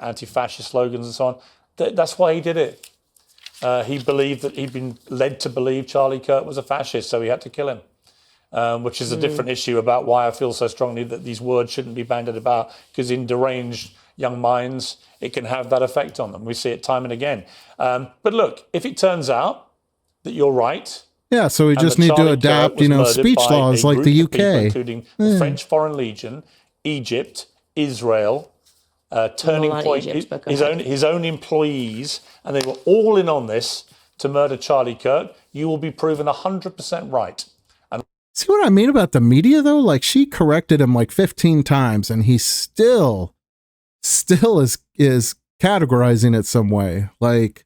anti-fascist slogans and so on, that's why he did it. He believed that he'd been led to believe Charlie Kirk was a fascist, so he had to kill him. Which is a different issue about why I feel so strongly that these words shouldn't be bandied about, because in deranged young minds, it can have that effect on them. We see it time and again. But look, if it turns out that you're right... Yeah, so we just need to adapt, speech laws like the UK. People, including the French Foreign Legion, Egypt, Israel, Turning Point, Egypt, his own employees, and they were all in on this to murder Charlie Kirk. You will be proven 100% right. See what I mean about the media, though? Like, she corrected him like 15 times, and he still is categorizing it some way. Like,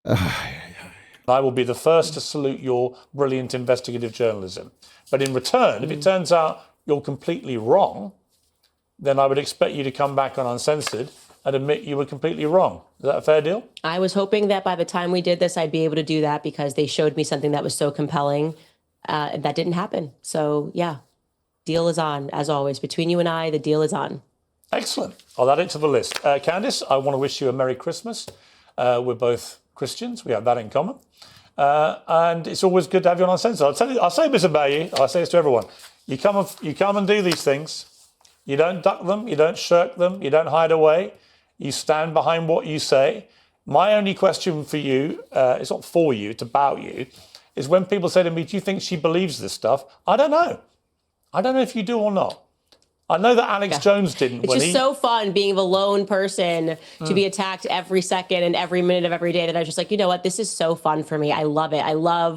I will be the first to salute your brilliant investigative journalism. But in return, if it turns out you're completely wrong, then I would expect you to come back on Uncensored and admit you were completely wrong. Is that a fair deal? I was hoping that by the time we did this, I'd be able to do that, because they showed me something that was so compelling. That didn't happen. So yeah, deal is on, as always. Between you and I, the deal is on. Excellent. I'll add it to the list. Candace, I want to wish you a Merry Christmas. We're both Christians. We have that in common. And it's always good to have you on Uncensored. I'll say this about you. I'll say this to everyone. You come and do these things. You don't duck them. You don't shirk them. You don't hide away. You stand behind what you say. My only question for you, it's not for you, it's about you, is when people say to me, do you think she believes this stuff? I don't know. I don't know if you do or not. I know that Alex Jones didn't. It's just so fun being a lone person to be attacked every second and every minute of every day that I was just like, you know what, this is so fun for me. I love it. I love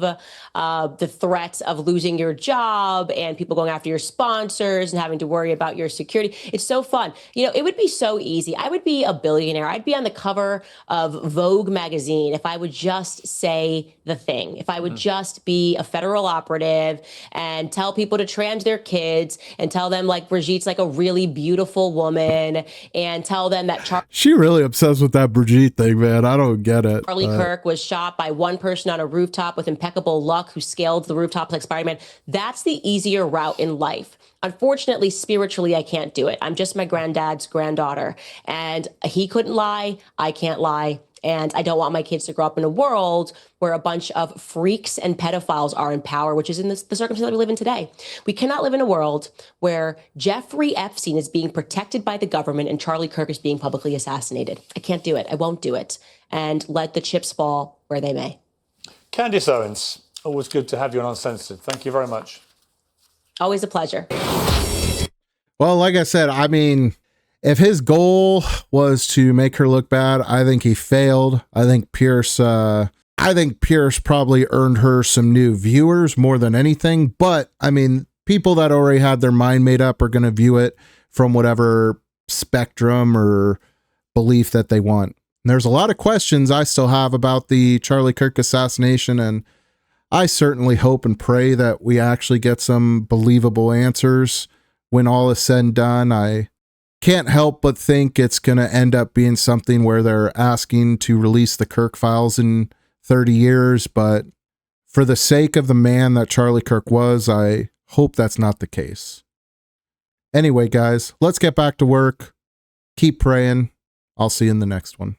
the threat of losing your job and people going after your sponsors and having to worry about your security. It's so fun. It would be so easy. I would be a billionaire. I'd be on the cover of Vogue magazine if I would just say the thing. If I would just be a federal operative and tell people to trans their kids and tell them like Brigitte's like a really beautiful woman, and tell them that she really obsessed with that Brigitte thing, man. I don't get it. Charlie Kirk was shot by one person on a rooftop with impeccable luck who scaled the rooftop like Spider-Man. That's the easier route in life. Unfortunately, spiritually, I can't do it. I'm just my granddad's granddaughter, and he couldn't lie. I can't lie. And I don't want my kids to grow up in a world where a bunch of freaks and pedophiles are in power, which is in the circumstance that we live in today. We cannot live in a world where Jeffrey Epstein is being protected by the government and Charlie Kirk is being publicly assassinated. I can't do it. I won't do it. And let the chips fall where they may. Candace Owens, always good to have you on Uncensored. Thank you very much. Always a pleasure. Well, like I said, I mean, if his goal was to make her look bad, I think he failed. I think Piers probably earned her some new viewers more than anything. But I mean, people that already had their mind made up are going to view it from whatever spectrum or belief that they want. And there's a lot of questions I still have about the Charlie Kirk assassination, and I certainly hope and pray that we actually get some believable answers when all is said and done. I can't help but think it's going to end up being something where they're asking to release the Kirk files in 30 years. But for the sake of the man that Charlie Kirk was, I hope that's not the case. Anyway, guys, let's get back to work. Keep praying. I'll see you in the next one.